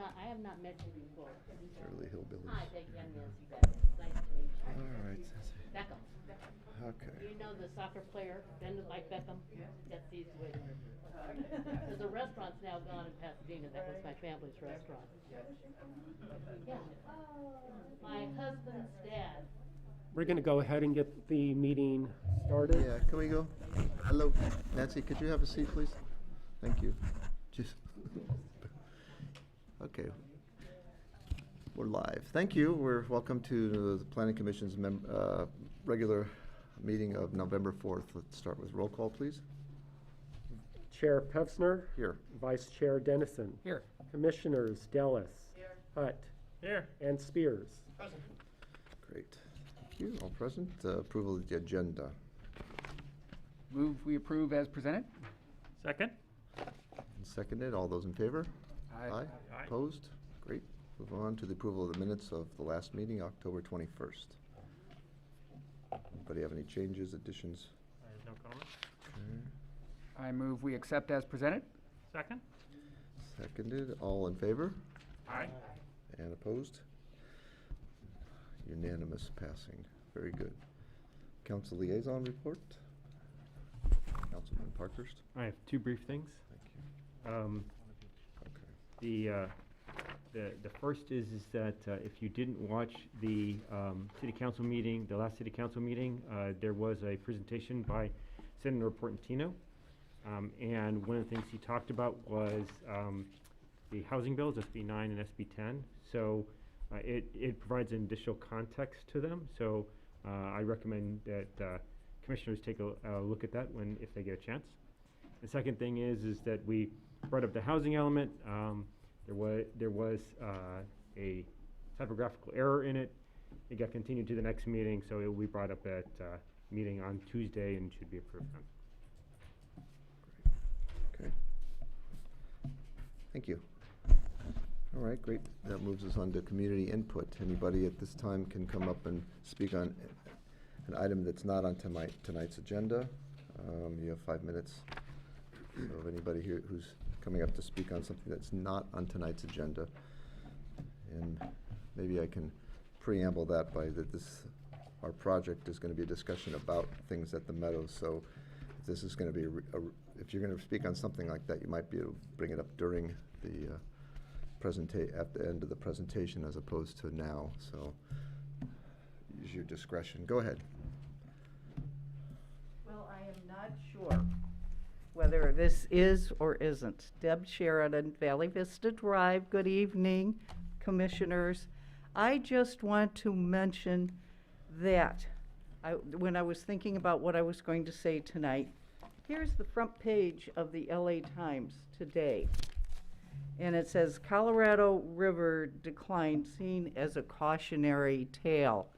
I have not met you before. Early hillbillies. Hi, thank you, I'm Nancy Beckham. Nice to meet you. All right. Beckham. Okay. You know the soccer player, Ben like Beckham? That's these ways. Because the restaurant's now gone in Pasadena. That was my family's restaurant. Yeah. My husband's dad. We're going to go ahead and get the meeting started. Yeah, can we go? Hello, Nancy, could you have a seat, please? Thank you. Just, okay. We're live. Thank you. We're welcome to the Planning Commission's regular meeting of November 4th. Let's start with roll call, please. Chair Pevsner. Here. Vice Chair Dennison. Here. Commissioners Dellis. Here. Hutt. Here. And Spears. Present. Great. Thank you. All present. Approval of the agenda. Move we approve as presented. Second. And seconded. All those in favor? Aye. Aye. Opposed? Great. Move on to the approval of the minutes of the last meeting, October 21st. Anybody have any changes, additions? I have no comment. Okay. I move we accept as presented. Second. Seconded. All in favor? Aye. And opposed? Unanimous passing. Very good. Council liaison report? Councilman Parkhurst? I have two brief things. Thank you. Okay. The first is that if you didn't watch the city council meeting, the last city council meeting, there was a presentation by Senator Portantino, and one of the things he talked about was the housing bills, SB 9 and SB 10. So it provides an additional context to them. So I recommend that commissioners take a look at that if they get a chance. The second thing is that we brought up the housing element. There was a typographical error in it. It got continued to the next meeting, so it will be brought up at meeting on Tuesday and should be approved then. Okay. Thank you. All right, great. That moves us on to community input. Anybody at this time can come up and speak on an item that's not on tonight's agenda. You have 5 minutes. So if anybody here who's coming up to speak on something that's not on tonight's agenda, and maybe I can preamble that by that our project is going to be a discussion about things at the Meadows. So if this is going to be if you're going to speak on something like that, you might be able to bring it up during the at the end of the presentation as opposed to now. So use your discretion. Go ahead. Well, I am not sure whether this is or isn't. Deb Sheridan, Valley Vista Drive. Good evening, commissioners. I just want to mention that when I was thinking about what I was going to say tonight, here's the front page of the LA Times today. And it says, Colorado River decline seen as a cautionary tale,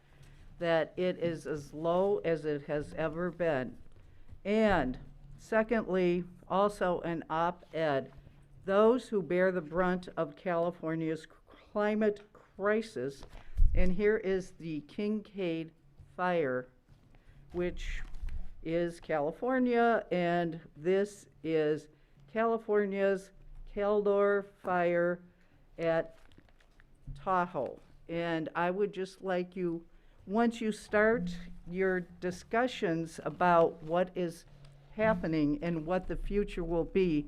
that it is as low as it has ever been. And secondly, also an op-ed, those who bear the brunt of California's climate crisis, and here is the Kincaid fire, which is California, and this is California's Caldor fire at Tahoe. And I would just like you, once you start your discussions about what is happening and what the future will be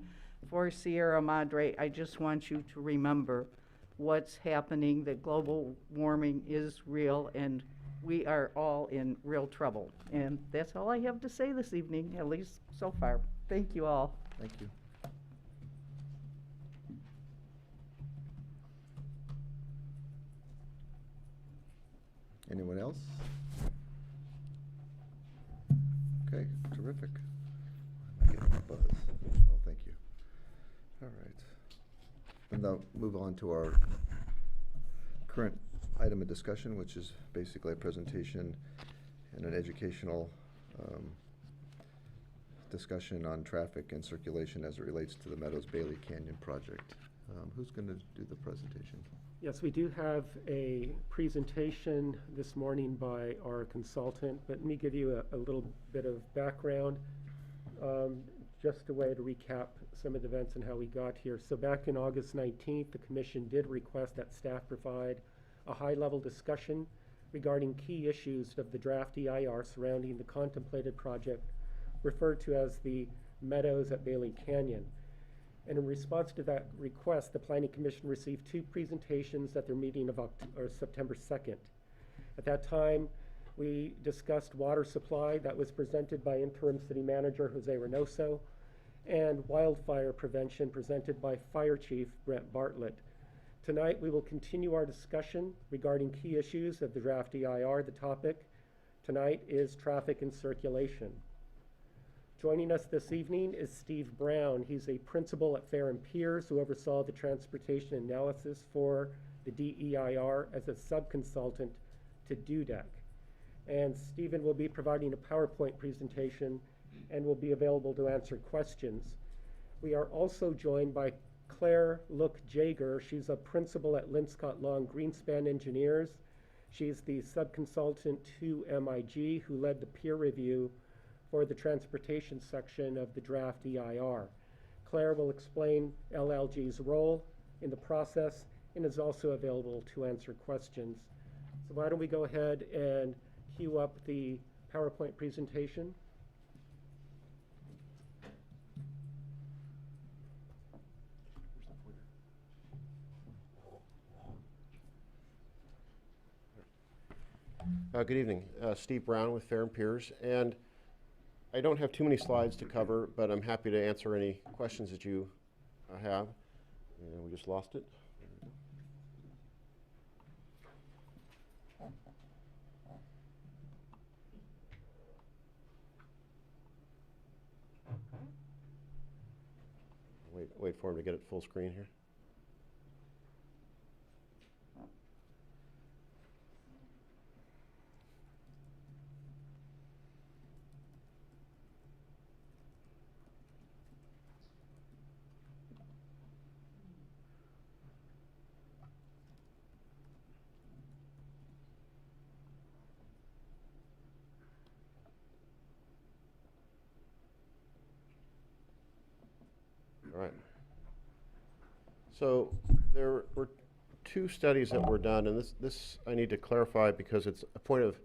for Sierra Madre, I just want you to remember what's happening, that global warming is real and we are all in real trouble. And that's all I have to say this evening, at least so far. Thank you all. Thank you. Anyone else? Okay, terrific. I'm getting a buzz. Oh, thank you. All right. And now move on to our current item of discussion, which is basically a presentation and an educational discussion on traffic and circulation as it relates to the Meadows Bailey Canyon project. Who's going to do the presentation? Yes, we do have a presentation this morning by our consultant, but let me give you a little bit of background. just a way to recap some of the events and how we got here. So back in August 19th, the commission did request that staff provide a high-level discussion regarding key issues of the draft EIR surrounding the contemplated project referred to as the Meadows at Bailey Canyon. And in response to that request, the Planning Commission received 2 presentations at their meeting of September 2nd. At that time, we discussed water supply that was presented by Interim City Manager Jose Reynoso, and wildfire prevention presented by Fire Chief Brent Bartlett. Tonight, we will continue our discussion regarding key issues of the draft EIR. The topic tonight is traffic and circulation. Joining us this evening is Steve Brown. He's a principal at Fair and Piers who oversaw the transportation analysis for the DEIR as a subconsultant to DUDEC. And Stephen will be providing a PowerPoint presentation and will be available to answer questions. We are also joined by Claire Look-Jager. She's a principal at Linscott Long Greenspan Engineers. She's the subconsultant to MIG who led the peer review for the transportation section of the draft EIR. Claire will explain LLG's role in the process and is also available to answer questions. So why don't we go ahead and cue up the PowerPoint presentation. Good evening. Steve Brown with Fair and Piers. And I don't have too many slides to cover, but I'm happy to answer any questions that you have. And we just lost it. Wait for him to get it full screen here. All right. So there were 2 studies that were done, and this I need to clarify because it's a point of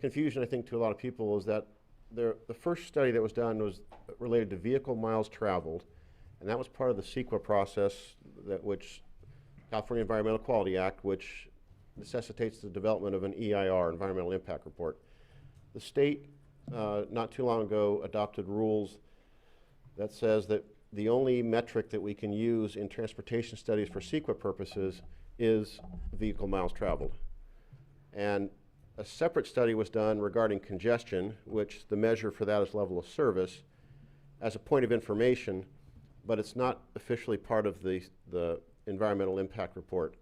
confusion, I think, to a lot of people, is that the first study that was done was related to vehicle miles traveled, and that was part of the CEQA process, which California Environmental Quality Act, which necessitates the development of an EIR, Environmental Impact Report. The state, not too long ago, adopted rules that says that the only metric that we can use in transportation studies for CEQA purposes is vehicle miles traveled. And a separate study was done regarding congestion, which the measure for that is level of service, as a point of information, but it's not officially part of the environmental impact report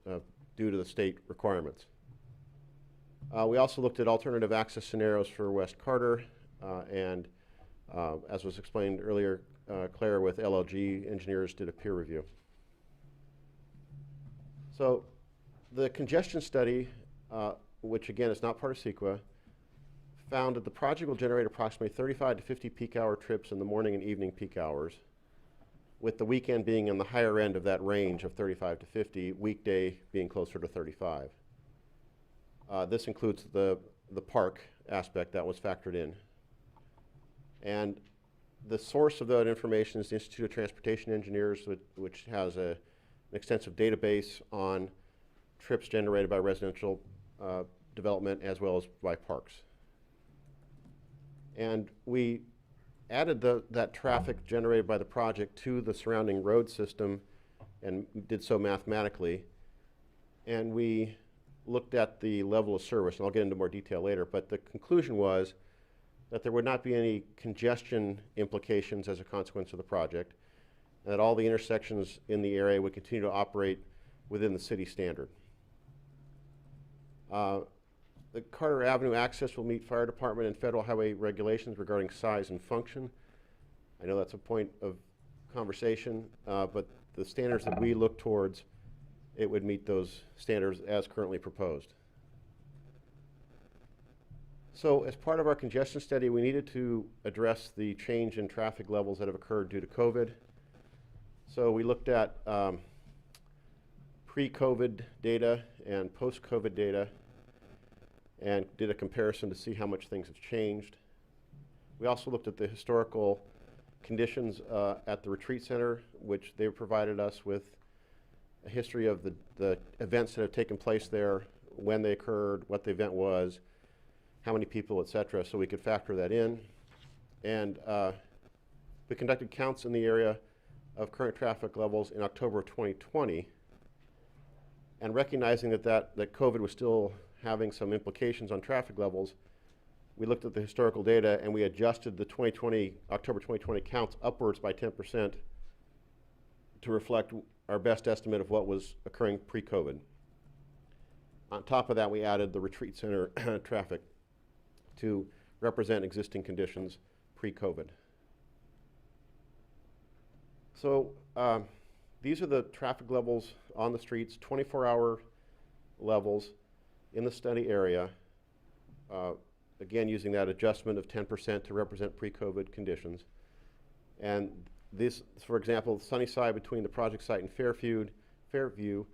due to the state requirements. We also looked at alternative access scenarios for West Carter, and as was explained earlier, Claire with LLG engineers did a peer review. So the congestion study, which again is not part of CEQA, found that the project will generate approximately 35 to 50 peak hour trips in the morning and evening peak hours, with the weekend being in the higher end of that range of 35 to 50, weekday being closer to 35. This includes the park aspect that was factored in. And the source of that information is the Institute of Transportation Engineers, which has an extensive database on trips generated by residential development as well as by parks. And we added that traffic generated by the project to the surrounding road system and did so mathematically. And we looked at the level of service, and I'll get into more detail later, but the conclusion was that there would not be any congestion implications as a consequence of the project, and that all the intersections in the area would continue to operate within the city standard. The Carter Avenue access will meet fire department and federal highway regulations regarding size and function. I know that's a point of conversation, but the standards that we look towards, it would meet those standards as currently proposed. So as part of our congestion study, we needed to address the change in traffic levels that have occurred due to COVID. So we looked at pre-COVID data and post-COVID data and did a comparison to see how much things have changed. We also looked at the historical conditions at the retreat center, which they provided us with a history of the events that have taken place there, when they occurred, what the event was, how many people, et cetera, so we could factor that in. And we conducted counts in the area of current traffic levels in October of 2020, and recognizing that COVID was still having some implications on traffic levels, we looked at the historical data and we adjusted the October 2020 counts upwards by 10% to reflect our best estimate of what was occurring pre-COVID. On top of that, we added the retreat center traffic to represent existing conditions pre-COVID. So these are the traffic levels on the streets, 24-hour levels in the study area, again using that adjustment of 10% to represent pre-COVID conditions. And this, for example, Sunnyside between the project site and Fairview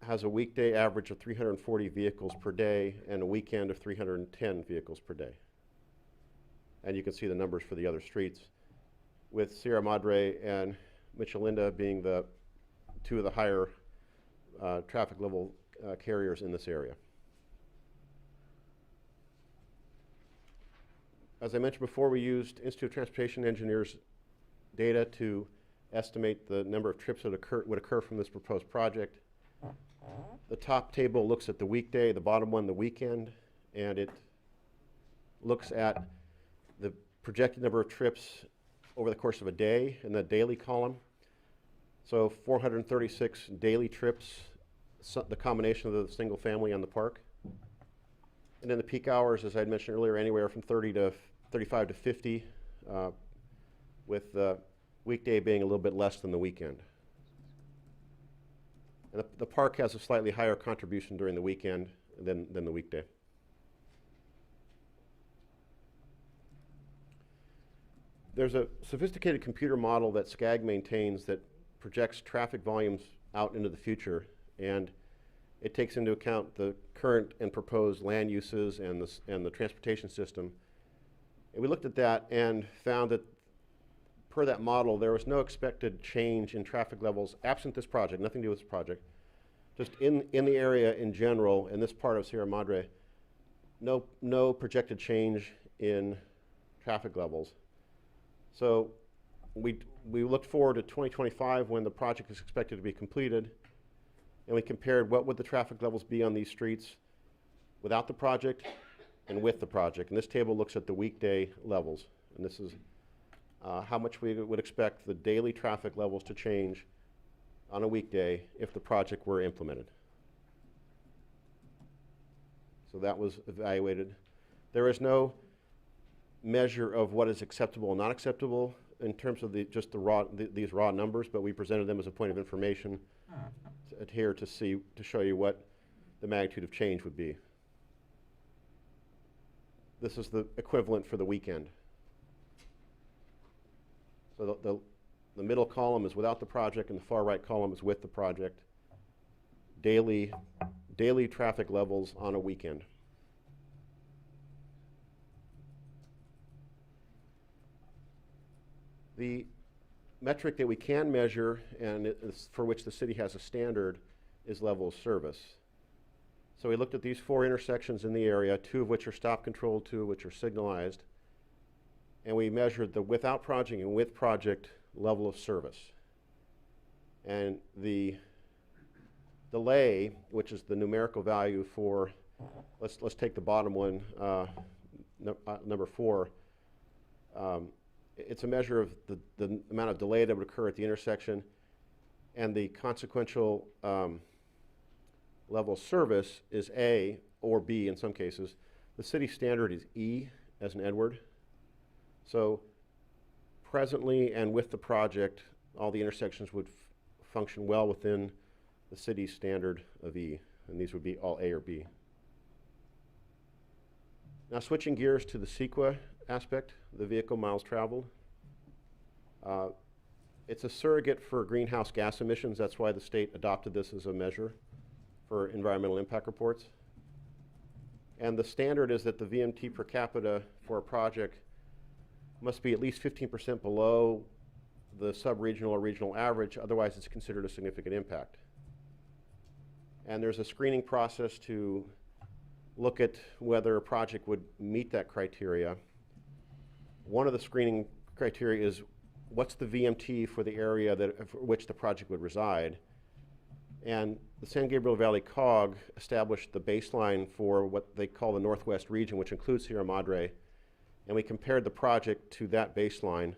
has a weekday average of 340 vehicles per day and a weekend of 310 vehicles per day. And you can see the numbers for the other streets, with Sierra Madre and Michelinda being the two of the higher traffic level carriers in this area. As I mentioned before, we used Institute of Transportation Engineers data to estimate the number of trips that would occur from this proposed project. The top table looks at the weekday, the bottom one the weekend, and it looks at the projected number of trips over the course of a day in the daily column. So 436 daily trips, the combination of the single family and the park. And then the peak hours, as I mentioned earlier, anywhere from 35 to 50, with the weekday being a little bit less than the weekend. And the park has a slightly higher contribution during the weekend than the weekday. There's a sophisticated computer model that SCAG maintains that projects traffic volumes out into the future, and it takes into account the current and proposed land uses and the transportation system. And we looked at that and found that per that model, there was no expected change in traffic levels absent this project, nothing to do with this project. Just in the area in general, in this part of Sierra Madre, no projected change in traffic levels. So we looked forward to 2025 when the project is expected to be completed, and we compared what would the traffic levels be on these streets without the project and with the project. And this table looks at the weekday levels, and this is how much we would expect the daily traffic levels to change on a weekday if the project were implemented. So that was evaluated. There is no measure of what is acceptable and not acceptable in terms of these raw numbers, but we presented them as a point of information here to show you what the magnitude of change would be. This is the equivalent for the weekend. So the middle column is without the project, and the far right column is with the project. Daily traffic levels on a weekend. The metric that we can measure, and for which the city has a standard, is level of service. So we looked at these 4 intersections in the area, 2 of which are stop controlled, 2 of which are signalized, and we measured the without project and with project level of service. And the delay, which is the numerical value for, let's take the bottom one, number 4. It's a measure of the amount of delay that would occur at the intersection, and the consequential level of service is A or B in some cases. The city standard is E as in Edward. So presently and with the project, all the intersections would function well within the city's standard of E, and these would be all A or B. Now, switching gears to the CEQA aspect, the vehicle miles traveled. It's a surrogate for greenhouse gas emissions. That's why the state adopted this as a measure for environmental impact reports. And the standard is that the VMT per capita for a project must be at least 15% below the sub-regional or regional average, otherwise it's considered a significant impact. And there's a screening process to look at whether a project would meet that criteria. One of the screening criteria is what's the VMT for the area for which the project would reside. And the San Gabriel Valley COG established the baseline for what they call the Northwest region, which includes Sierra Madre, and we compared the project to that baseline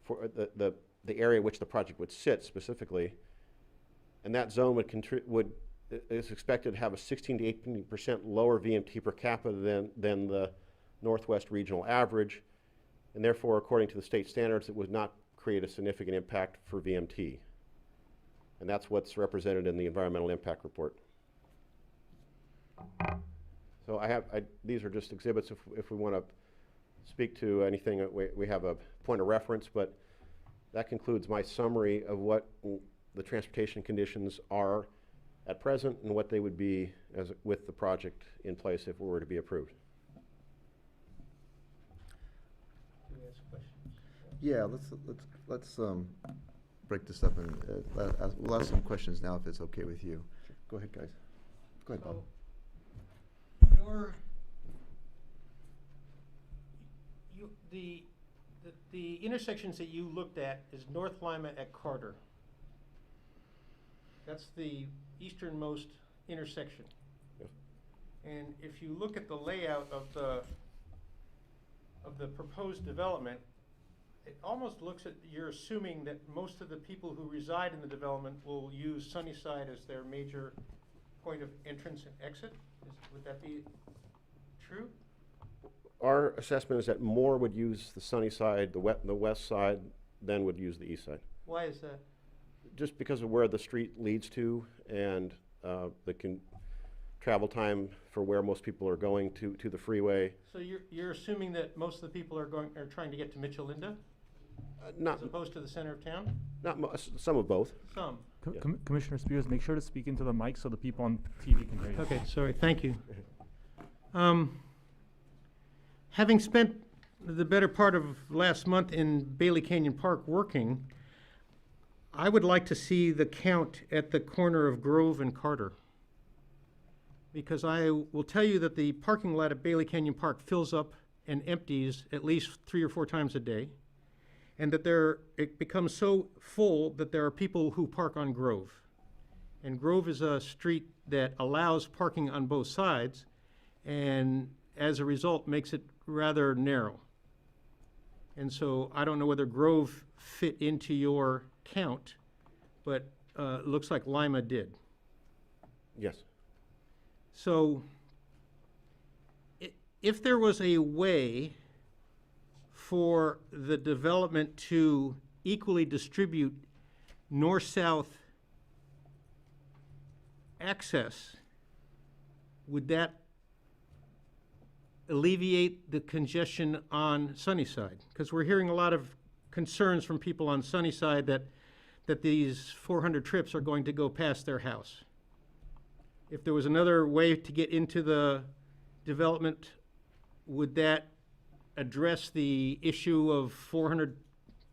for the area in which the project would sit specifically. And that zone is expected to have a 16 to 18% lower VMT per capita than the Northwest regional average, and therefore, according to the state standards, it would not create a significant impact for VMT. And that's what's represented in the environmental impact report. So these are just exhibits if we want to speak to anything. We have a point of reference, but that concludes my summary of what the transportation conditions are at present and what they would be with the project in place if it were to be approved. Yeah, let's break this up and we'll ask some questions now if it's okay with you. Sure. Go ahead, guys. Go ahead, Bob. The intersections that you looked at is North Lima at Carter. That's the easternmost intersection. Yes. And if you look at the layout of the proposed development, it almost looks at, you're assuming that most of the people who reside in the development will use Sunnyside as their major point of entrance and exit. Would that be true? Our assessment is that more would use the sunny side, the west side, than would use the east side. Why is that? Just because of where the street leads to and the travel time for where most people are going to the freeway. So you're assuming that most of the people are trying to get to Mitchell-Linda Not as opposed to the center of town? some of both. Some. Yeah. Commissioner Spears, make sure to speak into the mic so the people on TV can hear you. Okay, sorry, thank you. Having spent the better part of last month in Bailey Canyon Park working, I would like to see the count at the corner of Grove and Carter. Because I will tell you that the parking lot at Bailey Canyon Park fills up and empties at least 3 or 4 times a day. And that it becomes so full that there are people who park on Grove. And Grove is a street that allows parking on both sides, and as a result makes it rather narrow. And so I don't know whether Grove fit into your count, but it looks like Lima did. Yes. So if there was a way for the development to equally distribute north-south access, would that alleviate the congestion on Sunnyside? Because we're hearing a lot of concerns from people on Sunnyside that these 400 trips are going to go past their house. If there was another way to get into the development, would that address the issue of 400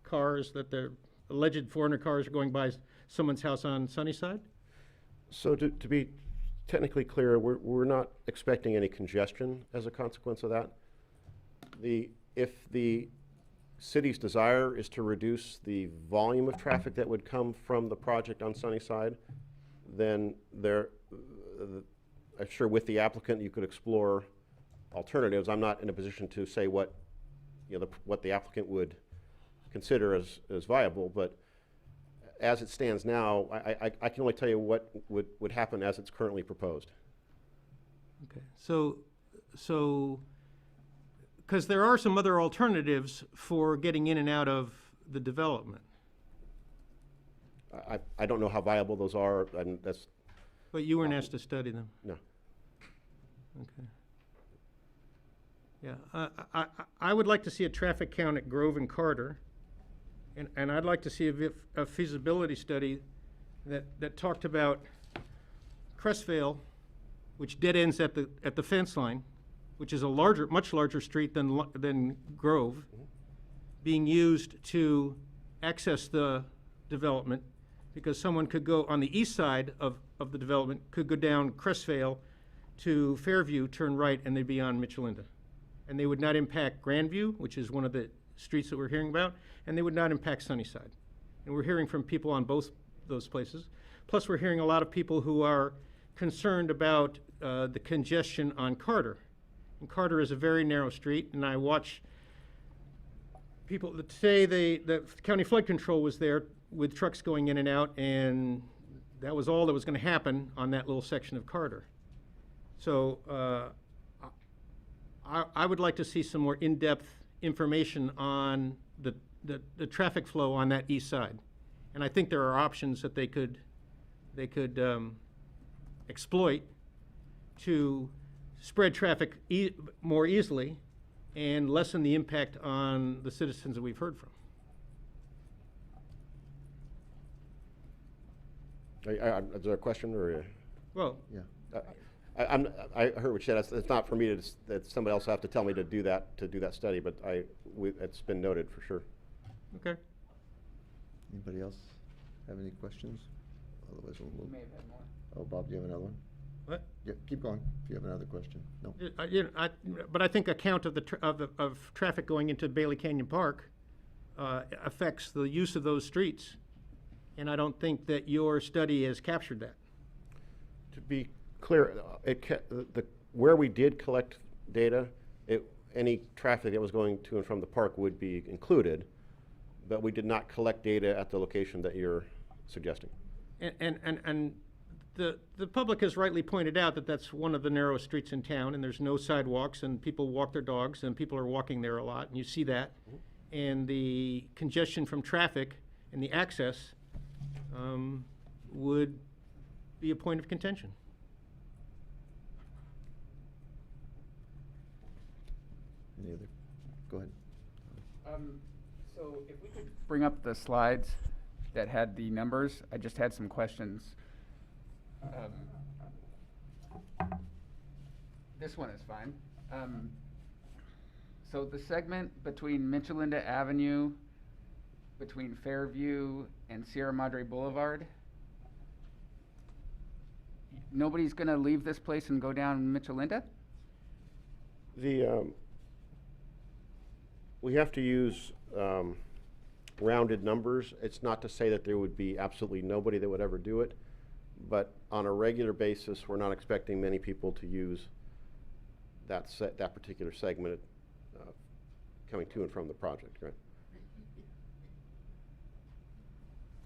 cars, that the alleged 400 cars are going by someone's house on Sunnyside? So to be technically clear, we're not expecting any congestion as a consequence of that. If the city's desire is to reduce the volume of traffic that would come from the project on Sunnyside, then I'm sure with the applicant you could explore alternatives. I'm not in a position to say what the applicant would consider as viable, but as it stands now, I can only tell you what would happen as it's currently proposed. Okay, so, because there are some other alternatives for getting in and out of the development. I don't know how viable those are, and that's. But you weren't asked to study them? No. Okay. Yeah, I would like to see a traffic count at Grove and Carter, and I'd like to see a feasibility study that talked about Cressvale, which dead ends at the fence line, which is a much larger street than Grove, being used to access the development, because someone could go on the east side of the development, could go down Cressvale to Fairview, turn right, and they'd be on Mitchellinda. And they would not impact Grandview, which is one of the streets that we're hearing about, and they would not impact Sunnyside. And we're hearing from people on both those places. Plus, we're hearing a lot of people who are concerned about the congestion on Carter. And Carter is a very narrow street, and I watch people that say the county flood control was there with trucks going in and out, and that was all that was going to happen on that little section of Carter. So I would like to see some more in-depth information on the traffic flow on that east side. And I think there are options that they could exploit to spread traffic more easily and lessen the impact on the citizens that we've heard from. Is there a question or? Well, Yeah. I heard what you said. It's not for me that somebody else will have to tell me to do that study, but it's been noted for sure. okay. Anybody else have any questions? Otherwise, we'll You move. may have had more. Oh, Bob, do you have another one? What? Yeah, keep going, if you have another question. No? But I think a count of traffic going into Bailey Canyon Park affects the use of those streets. And I don't think that your study has captured that. To be clear, where we did collect data, any traffic that was going to and from the park would be included, but we did not collect data at the location that you're suggesting. And the public has rightly pointed out that that's one of the narrowest streets in town, and there's no sidewalks, and people walk their dogs, and people are walking there a lot, and you see that. And the congestion from traffic and the access would be a point of contention. Any other? Go ahead. So if we could bring up the slides that had the numbers, I just had some questions. This one is fine. So the segment between Mitchellinda Avenue, between Fairview and Sierra Madre Boulevard, nobody's going to leave this place and go down Mitchellinda? We have to use rounded numbers. It's not to say that there would be absolutely nobody that would ever do it, but on a regular basis, we're not expecting many people to use that particular segment coming to and from the project, right?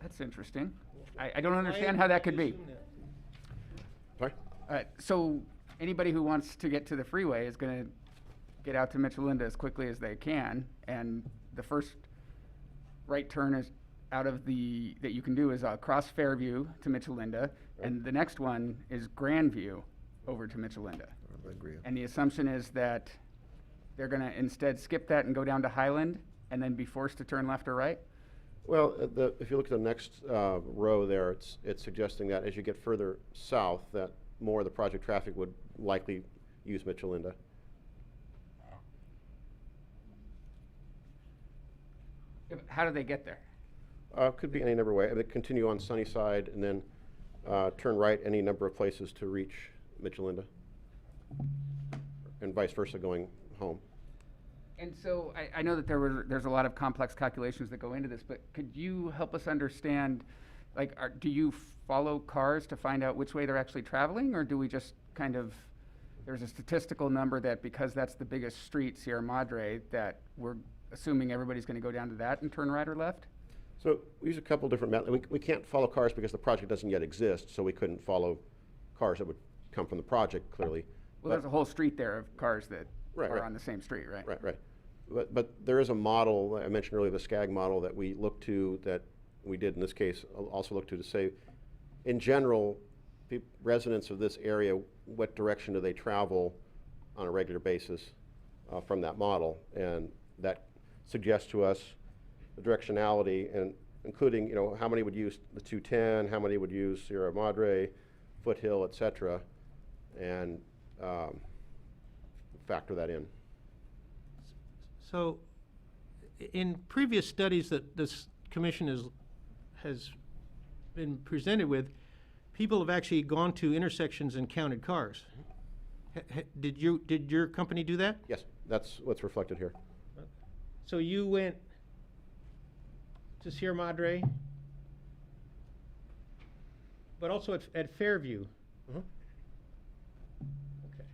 That's interesting. I don't understand how that could be. Sorry? So anybody who wants to get to the freeway is going to get out to Mitchellinda as quickly as they can, and the first right turn is that you can do is across Fairview to Mitchellinda, and the next one is Grandview over to Mitchellinda. I agree. And the assumption is that they're going to instead skip that and go down to Highland and then be forced to turn left or right? Well, if you look at the next row there, it's suggesting that as you get further south, that more of the project traffic would likely use Mitchellinda. How do they get there? Could be any number of ways. They continue on Sunnyside and then turn right any number of places to reach Mitchellinda, and vice versa going home. And so I know that there's a lot of complex calculations that go into this, but could you help us understand, like, do you follow cars to find out which way they're actually traveling, or do we just kind of, there's a statistical number that because that's the biggest street, Sierra Madre, that we're assuming everybody's going to go down to that and turn right or left? So we use a couple different methods. We can't follow cars because the project doesn't yet exist, so we couldn't follow cars that would come from the project, clearly. Well, there's a whole street there of cars that Right, are right. on the same street, right? Right. But there is a model, I mentioned earlier, the SCAG model that we look to, that we did in this case, also look to say, in general, residents of this area, what direction do they travel on a regular basis? from that model. And that suggests to us the directionality, and including, you know, how many would use the 210, how many would use Sierra Madre, Foothill, et cetera, and factor that in. So, in previous studies that this commission has been presented with, people have actually gone to intersections and counted cars. Did your company do that? Yes, that's what's reflected here. So you went to Sierra Madre, but also at Fairview. Mhm. Okay.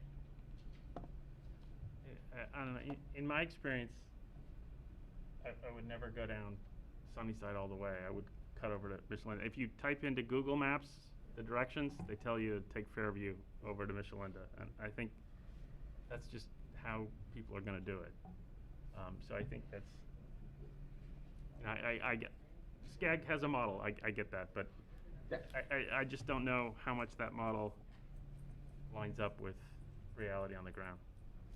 I don't know, in my experience, I would never go down Sunnyside all the way. I would cut over to Michelinda. If you type into Google Maps the directions, they tell you to take Fairview over to Michelinda. And I think that's just how people are gonna do it. So I think that's, you know, I get, SCAG has a model, I get that, but I just don't know how much that model lines up with reality on the ground.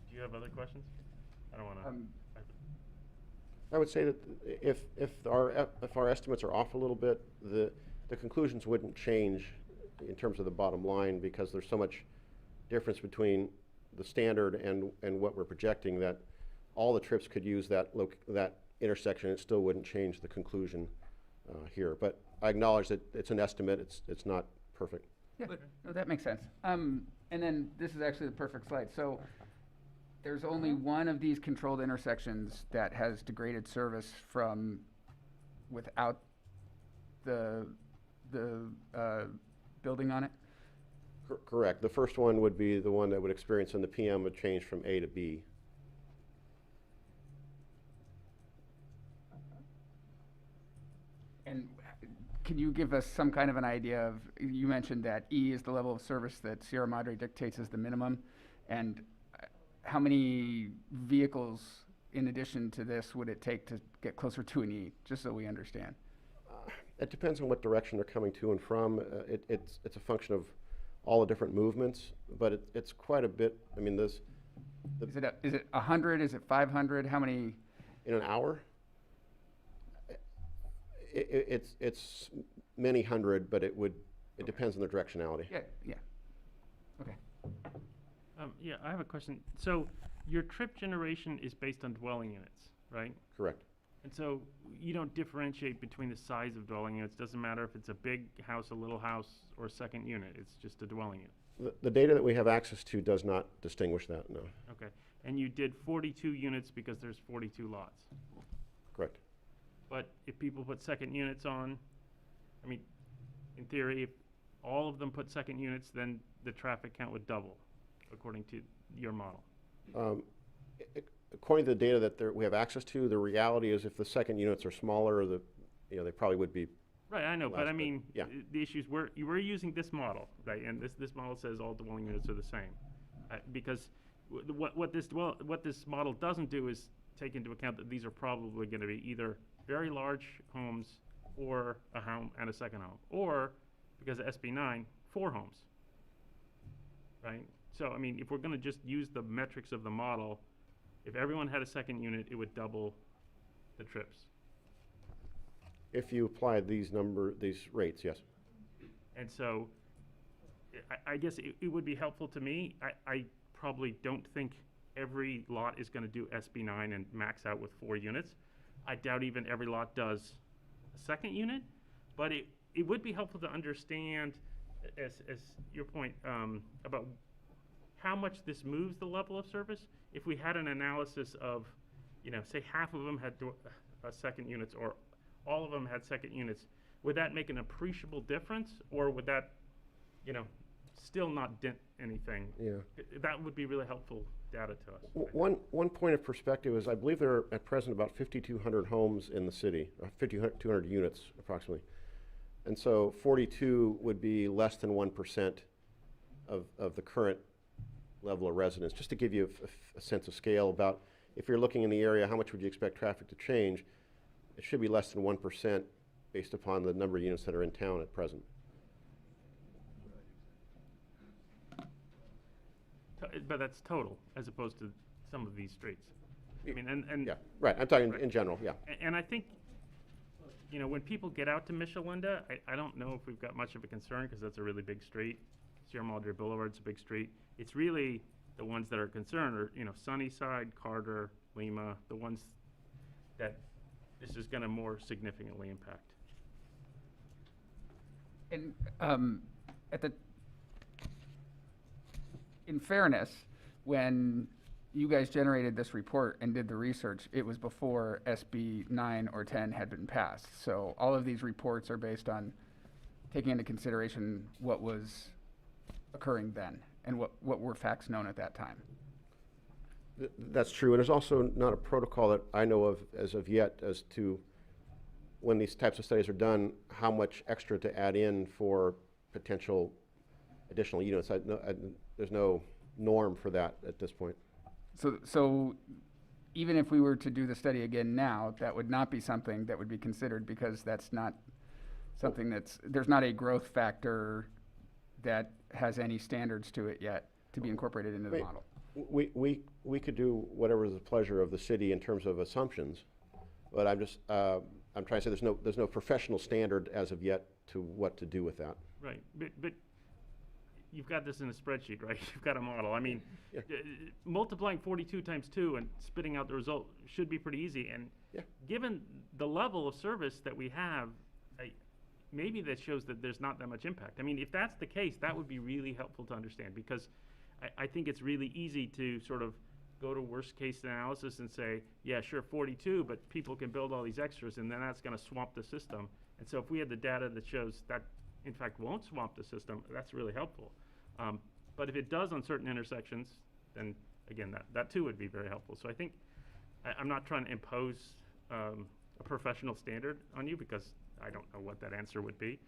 Do you have other questions? I don't wanna. I would say that if our estimates are off a little bit, the conclusions wouldn't change in terms of the bottom line, because there's so much difference between the standard and what we're projecting, that all the trips could use that intersection. It still wouldn't change the conclusion here. But I acknowledge that it's an estimate. It's not perfect. Yeah, no, that makes sense. And then this is actually the perfect slide. So there's only one of these controlled intersections that has degraded service from without the building on it? Correct. The first one would be the one that would experience in the PM would change from A to B. And can you give us some kind of an idea of, you mentioned that E is the level of service that Sierra Madre dictates as the minimum, and how many vehicles in addition to this would it take to get closer to an E, just so we understand? It depends on what direction they're coming to and from. It's a function of all the different movements, but it's quite a bit. I mean, is it 100? Is it 500? How many? In an hour? It's many hundred, but it depends on the directionality. Yeah. Okay. Yeah, I have a question. So your trip generation is based on dwelling units, right? Correct. And so you don't differentiate between the size of dwelling units. Doesn't matter if it's a big house, a little house, or a second unit. It's just a dwelling unit. The data that we have access to does not distinguish that, no. Okay. And you did 42 units because there's 42 lots. Correct. But if people put second units on, I mean, in theory, if all of them put second units, then the traffic count would double, according to your model. According to the data that we have access to, the reality is if the second units are smaller, they probably would be. Right, I know, but I mean, yeah. The issue is we're using this model, right? And this model says all dwelling units are the same, because what this model doesn't do is take into account that these are probably going to be either very large homes, or a home and a second home, or because of SB9, 4 homes, right? So I mean, if we're going to just use the metrics of the model, if everyone had a second unit, it would double the trips. If you applied these rates, yes. And so, I guess it would be helpful to me. I probably don't think every lot is going to do SB9 and max out with 4 units. I doubt even every lot does a second unit, but it would be helpful to understand, as your point, about how much this moves the level of service. If we had an analysis of, say half of them had second units, or all of them had second units, would that make an appreciable difference, or would that, still not dent anything? Yeah. That would be really helpful data to us. One point of perspective is I believe there are at present about 5,200 homes in the city, 5,200 units approximately. And so 42 would be less than 1% of the current level of residents. Just to give you a sense of scale about, if you're looking in the area, how much would you expect traffic to change? It should be less than 1% based upon the number of units that are in town at present. But that's total, as opposed to some of these streets. I mean, and Yeah, right, I'm talking Right. in general, yeah. And I think, you know, when people get out to Michelinda, I don't know if we've got much of a concern, because that's a really big street. Sierra Madre Boulevard's a big street. It's really the ones that are concerned are, you know, Sunnyside, Carter, Lima, the ones that this is gonna more significantly impact. And in fairness, when you guys generated this report and did the research, it was before SB 9 or 10 had been passed. So all of these reports are based on taking into consideration what was occurring then and what were facts known at that time. That's true, and there's also not a protocol that I know of as of yet as to when these types of studies are done, how much extra to add in for potential additional units. There's no norm for that at this point. So even if we were to do the study again now, that would not be something that would be considered, because that's not something there's not a growth factor that has any standards to it yet to be incorporated into the Wait. model. We could do whatever is the pleasure of the city in terms of assumptions, but I'm just, I'm trying to say there's no professional standard as of yet to what to do with that. Right, but you've got this in a spreadsheet, right? You've got a model. I mean, Yeah. multiplying 42 times 2 and spitting out the result should be pretty easy. And Yeah. given the level of service that we have, maybe that shows that there's not that much impact. I mean, if that's the case, that would be really helpful to understand, because I think it's really easy to sort of go to worst case analysis and say, yeah, sure, 42, but people can build all these extras, and then that's going to swamp the system. And so if we had the data that shows that, in fact, won't swamp the system, that's really helpful. But if it does on certain intersections, then again, that too would be very helpful. So I think I'm not trying to impose a professional standard on you, because I don't know what that answer would be.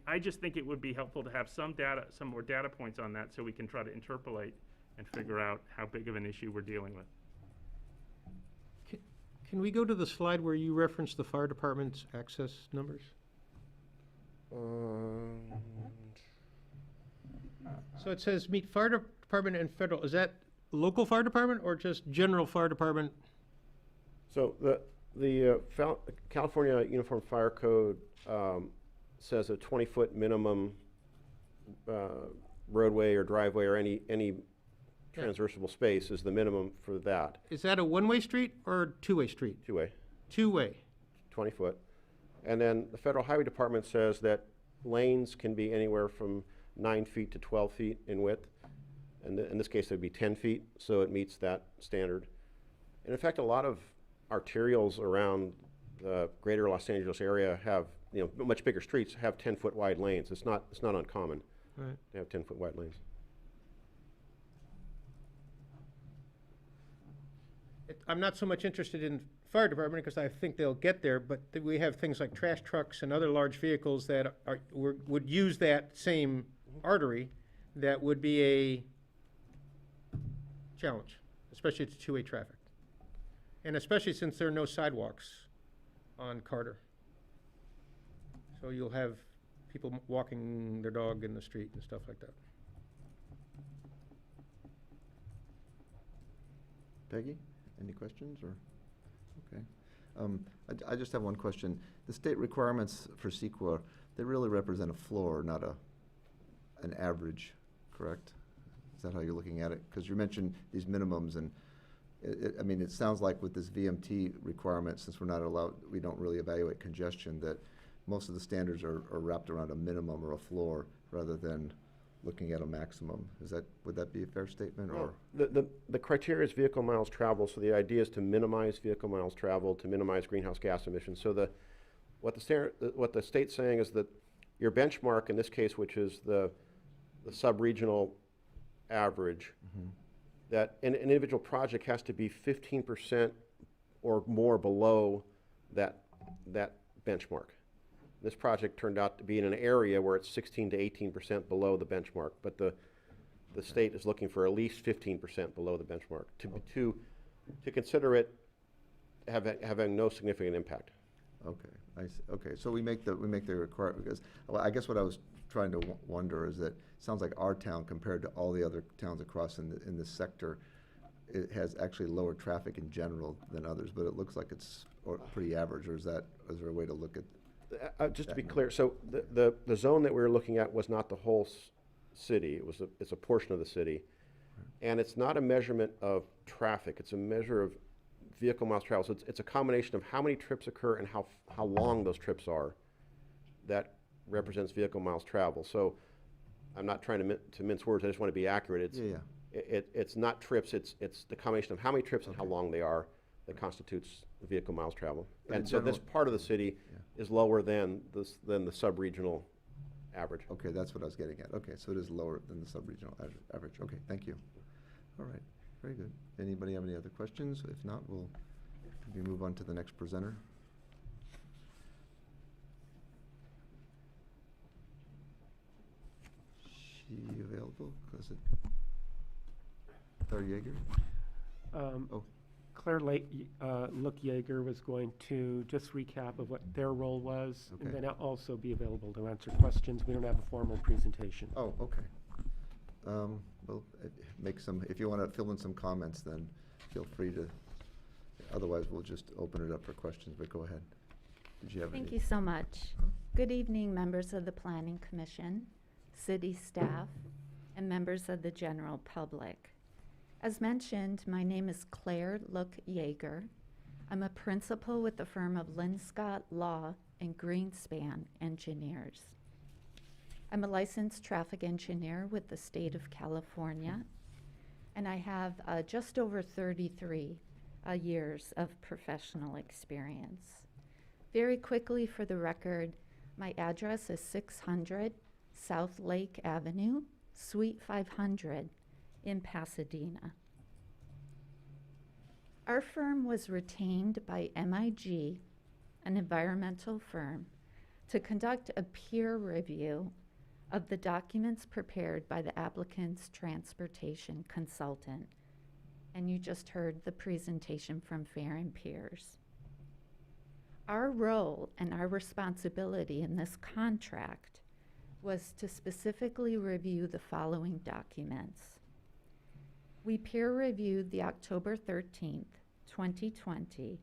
I just think it would be helpful to have some more data points on that, so we can try to interpolate and figure out how big of an issue we're dealing with. Can we go to the slide where you referenced the fire department's access numbers? So it says meet fire department and federal, is that local fire department or just general fire department? So the California Uniform Fire Code says a 20-foot minimum roadway or driveway or any transversable space is the minimum for that. Is that a one-way street or a two-way street? Two-way, Two-way. 20 foot. And then the Federal Highway Department says that lanes can be anywhere from 9 feet to 12 feet in width. And in this case, it would be 10 feet, so it meets that standard. And in fact, a lot of arterials around the greater Los Angeles area have, much bigger streets have 10-foot wide lanes. It's not uncommon Right. to have 10-foot wide lanes. I'm not so much interested in fire department because I think they'll get there, but we have things like trash trucks and other large vehicles that would use that same artery. That would be a challenge, especially if it's two-way traffic. And especially since there are no sidewalks on Carter. So you'll have people walking their dog in the street and stuff like that. Peggy, any questions, or, okay. I just have one question. The state requirements for CEQA, they really represent a floor, not an average, correct? Is that how you're looking at it? Because you mentioned these minimums, and it sounds like with this VMT requirement, since we're not allowed, we don't really evaluate congestion, that most of the standards are wrapped around a minimum or a floor rather than looking at a maximum. Would that be a fair statement, or? The criteria is vehicle miles traveled, so the idea is to minimize vehicle miles traveled, to minimize greenhouse gas emissions. So what the state's saying is that your benchmark in this case, which is the sub-regional average, that an individual project has to be 15% or more below that benchmark. This project turned out to be in an area where it's 16 to 18% below the benchmark, but the state is looking for at least 15% below the benchmark to consider it having no significant impact. Okay, I see. Okay, so we make the requirement, because, well, I guess what I was trying to wonder is that it sounds like our town, compared to all the other towns across in this sector, it has actually lower traffic in general than others, but it looks like it's pretty average, or is there a way to look at? Just to that be clear, so the zone that we were looking at was not the whole city, it's a portion of the city. And it's not a measurement of traffic, it's a measure of vehicle miles traveled. So it's a combination of how many trips occur and how long those trips are. That represents vehicle miles traveled. So I'm not trying to mince words, I just want to be accurate. It's, Yeah, it's not trips, it's the combination of how many trips and how long they are that constitutes vehicle miles traveled. But in And so this general- part of the city is lower than the sub-regional average. Okay, that's what I was getting at. Okay, so it is lower than the sub-regional average. Okay, thank you. All right, very good. Anybody have any other questions? If not, we'll maybe move on to the next presenter. She available? Was it Claire Yeager? Oh. Claire Look Yeager was going to just recap of what their role was, Okay. and then I'll also be available to answer questions. We don't have a formal presentation. Oh, okay. Well, if you want to fill in some comments, then feel free to. Otherwise, we'll just open it up for questions, but go ahead. Did you have any? Thank you so much. Good evening, members of the Planning Commission, city staff, and members of the general public. As mentioned, my name is Claire Look Yeager. I'm a principal with the firm of Linscott Law and Greenspan Engineers. I'm a licensed traffic engineer with the state of California, and I have just over 33 years of professional experience. Very quickly, for the record, my address is 600 South Lake Avenue, Suite 500 in Pasadena. Our firm was retained by MIG, an environmental firm, to conduct a peer review of the documents prepared by the applicant's transportation consultant. And you just heard the presentation from Fair and Peers. Our role and our responsibility in this contract was to specifically review the following documents. We peer reviewed the October 13th, 2020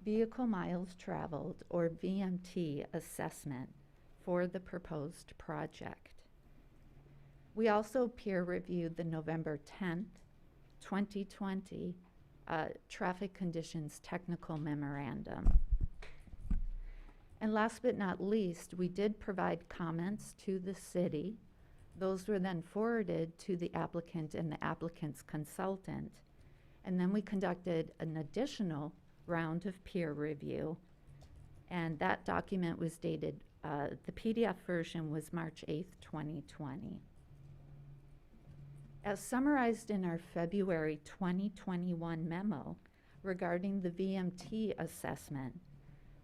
Vehicle Miles Traveled, or VMT, assessment for the proposed project. We also peer reviewed the November 10th, 2020 Traffic Conditions Technical Memorandum. And last but not least, we did provide comments to the city. Those were then forwarded to the applicant and the applicant's consultant. And then we conducted an additional round of peer review. And that document was dated, the PDF version was March 8th, 2020. As summarized in our February 2021 memo regarding the VMT assessment,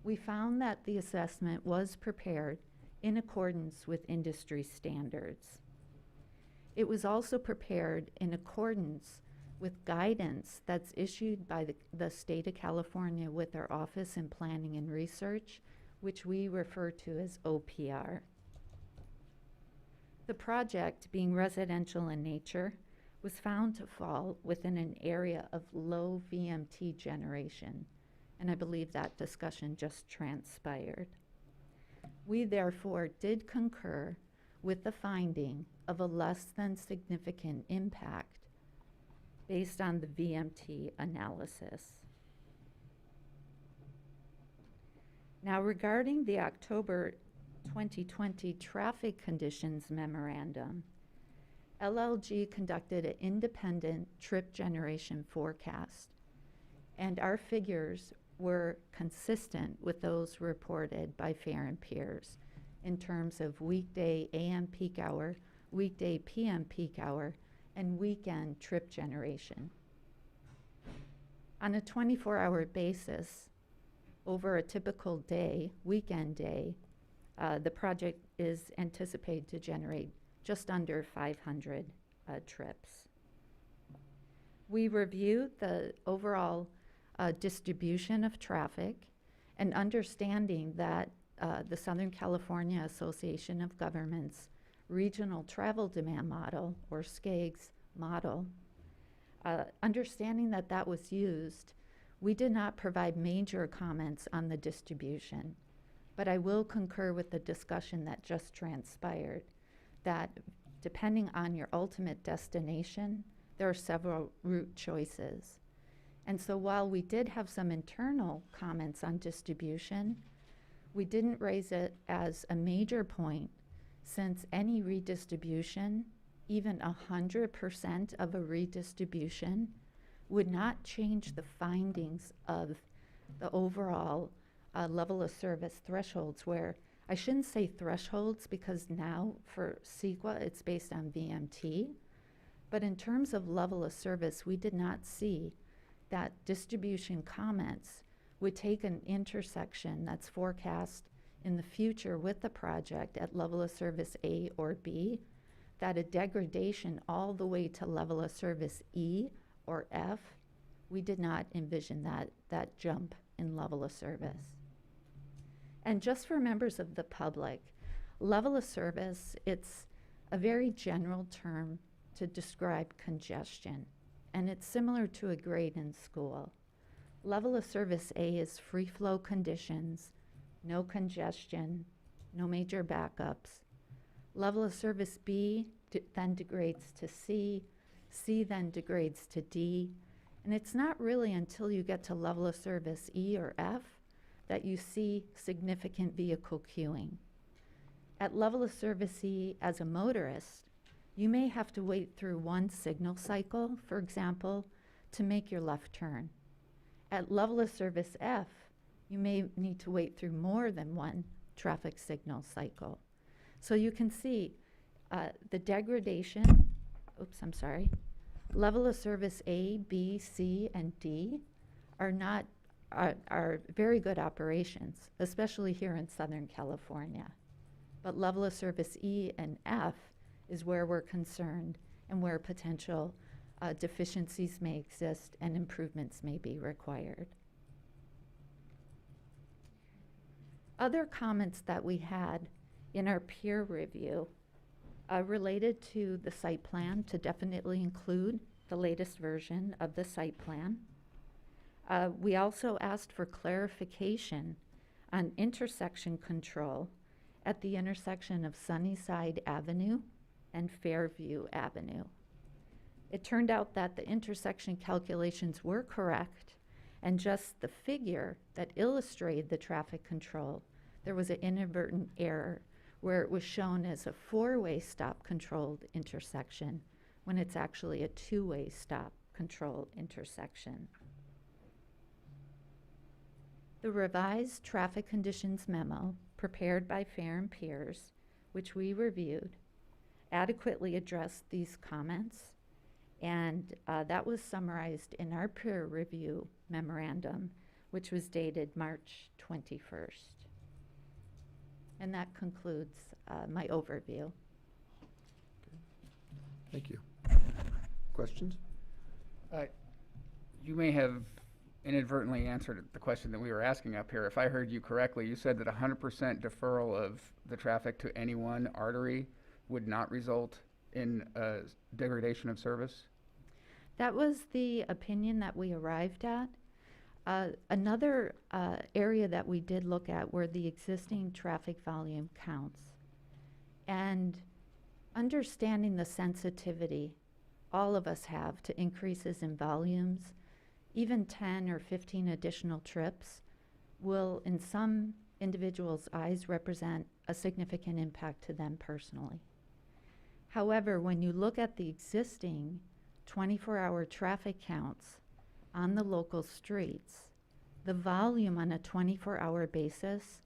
we found that the assessment was prepared in accordance with industry standards. It was also prepared in accordance with guidance that's issued by the state of California with our Office in Planning and Research, which we refer to as OPR. The project, being residential in nature, was found to fall within an area of low VMT generation, and I believe that discussion just transpired. We therefore did concur with the finding of a less than significant impact based on the VMT analysis. Now, regarding the October 2020 Traffic Conditions Memorandum, LLG conducted an independent trip generation forecast, and our figures were consistent with those reported by Fair and Peers in terms of weekday AM peak hour, weekday PM peak hour, and weekend trip generation. On a 24-hour basis, over a typical day, weekend day, the project is anticipated to generate just under 500 trips. We reviewed the overall distribution of traffic and understanding that the Southern California Association of Governments Regional Travel Demand Model, or SCAGS model, Understanding that that was used, we did not provide major comments on the distribution. But I will concur with the discussion that just transpired, that depending on your ultimate destination, there are several route choices. And so while we did have some internal comments on distribution, we didn't raise it as a major point, since any redistribution, even 100% of a redistribution, would not change the findings of the overall level of service thresholds, where I shouldn't say thresholds because now for CEQA it's based on VMT, but in terms of level of service, we did not see that distribution comments would take an intersection that's forecast in the future with the project at level of service A or B, that a degradation all the way to level of service E or F, we did not envision that jump in level of service. And just for members of the public, level of service, it's a very general term to describe congestion, and it's similar to a grade in school. Level of service A is free flow conditions, no congestion, no major backups. Level of service B then degrades to C, C then degrades to D, and it's not really until you get to level of service E or F that you see significant vehicle queuing. At level of service E, as a motorist, you may have to wait through one signal cycle, for example, to make your left turn. At level of service F, you may need to wait through more than one traffic signal cycle. So you can see the degradation, level of service A, B, C, and D are very good operations, especially here in Southern California. But level of service E and F is where we're concerned and where potential deficiencies may exist and improvements may be required. Other comments that we had in our peer review related to the site plan, to definitely include the latest version of the site plan. We also asked for clarification on intersection control at the intersection of Sunnyside Avenue and Fairview Avenue. It turned out that the intersection calculations were correct, and just the figure that illustrated the traffic control, there was an inadvertent error where it was shown as a four-way stop controlled intersection when it's actually a two-way stop controlled intersection. The revised traffic conditions memo prepared by Fair and Peers, which we reviewed, adequately addressed these comments, and that was summarized in our peer review memorandum, which was dated March 21st. And that concludes my overview. Thank you. Questions? You may have inadvertently answered the question that we were asking up here. If I heard you correctly, you said that 100% deferral of the traffic to any one artery would not result in degradation of service? That was the opinion that we arrived at. Another area that we did look at were the existing traffic volume counts. And understanding the sensitivity all of us have to increases in volumes, even 10 or 15 additional trips will, in some individuals' eyes, represent a significant impact to them personally. However, when you look at the existing 24-hour traffic counts on the local streets, the volume on a 24-hour basis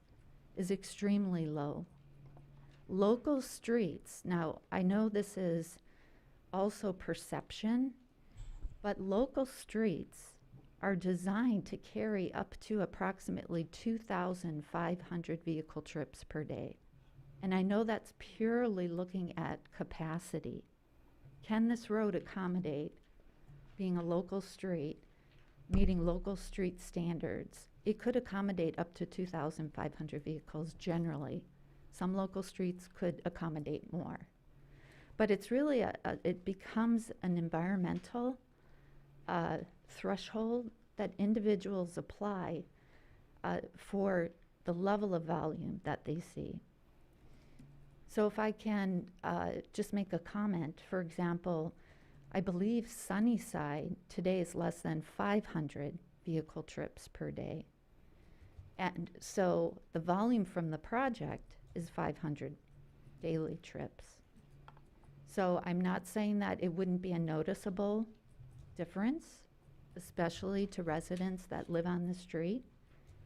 is extremely low. Local streets, now I know this is also perception, but local streets are designed to carry up to approximately 2,500 vehicle trips per day. And I know that's purely looking at capacity. Can this road accommodate being a local street, meeting local street standards? It could accommodate up to 2,500 vehicles generally. Some local streets could accommodate more. But it's really it becomes an environmental threshold that individuals apply for the level of volume that they see. So if I can just make a comment, for example, I believe Sunnyside today is less than 500 vehicle trips per day. And so the volume from the project is 500 daily trips. So I'm not saying that it wouldn't be a noticeable difference, especially to residents that live on the street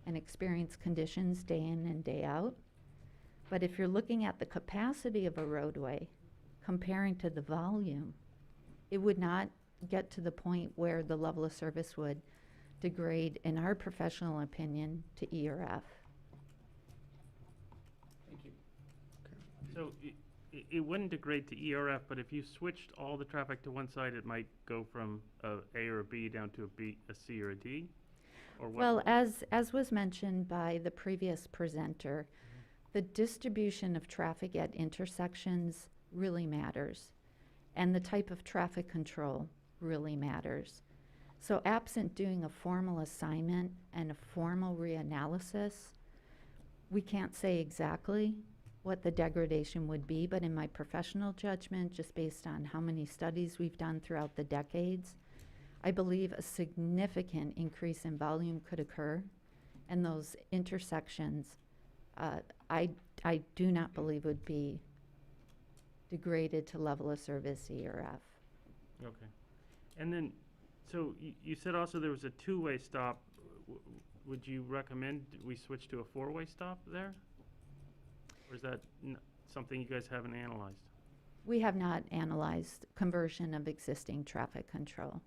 and experience conditions day in and day out. But if you're looking at the capacity of a roadway, comparing to the volume, it would not get to the point where the level of service would degrade, in our professional opinion, to E or F. Thank you. So it wouldn't degrade to E or F, but if you switched all the traffic to one side, it might go from a A or a B down to a B, a C or a D? Or what? Well, as was mentioned by the previous presenter, the distribution of traffic at intersections really matters, and the type of traffic control really matters. So absent doing a formal assignment and a formal reanalysis, we can't say exactly what the degradation would be, but in my professional judgment, just based on how many studies we've done throughout the decades, I believe a significant increase in volume could occur, and those intersections, I do not believe would be degraded to level of service E or F. Okay. And then, so you said also there was a two-way stop. Would you recommend we switch to a four-way stop there? Or is that something you guys haven't analyzed? We have not analyzed conversion of existing traffic control.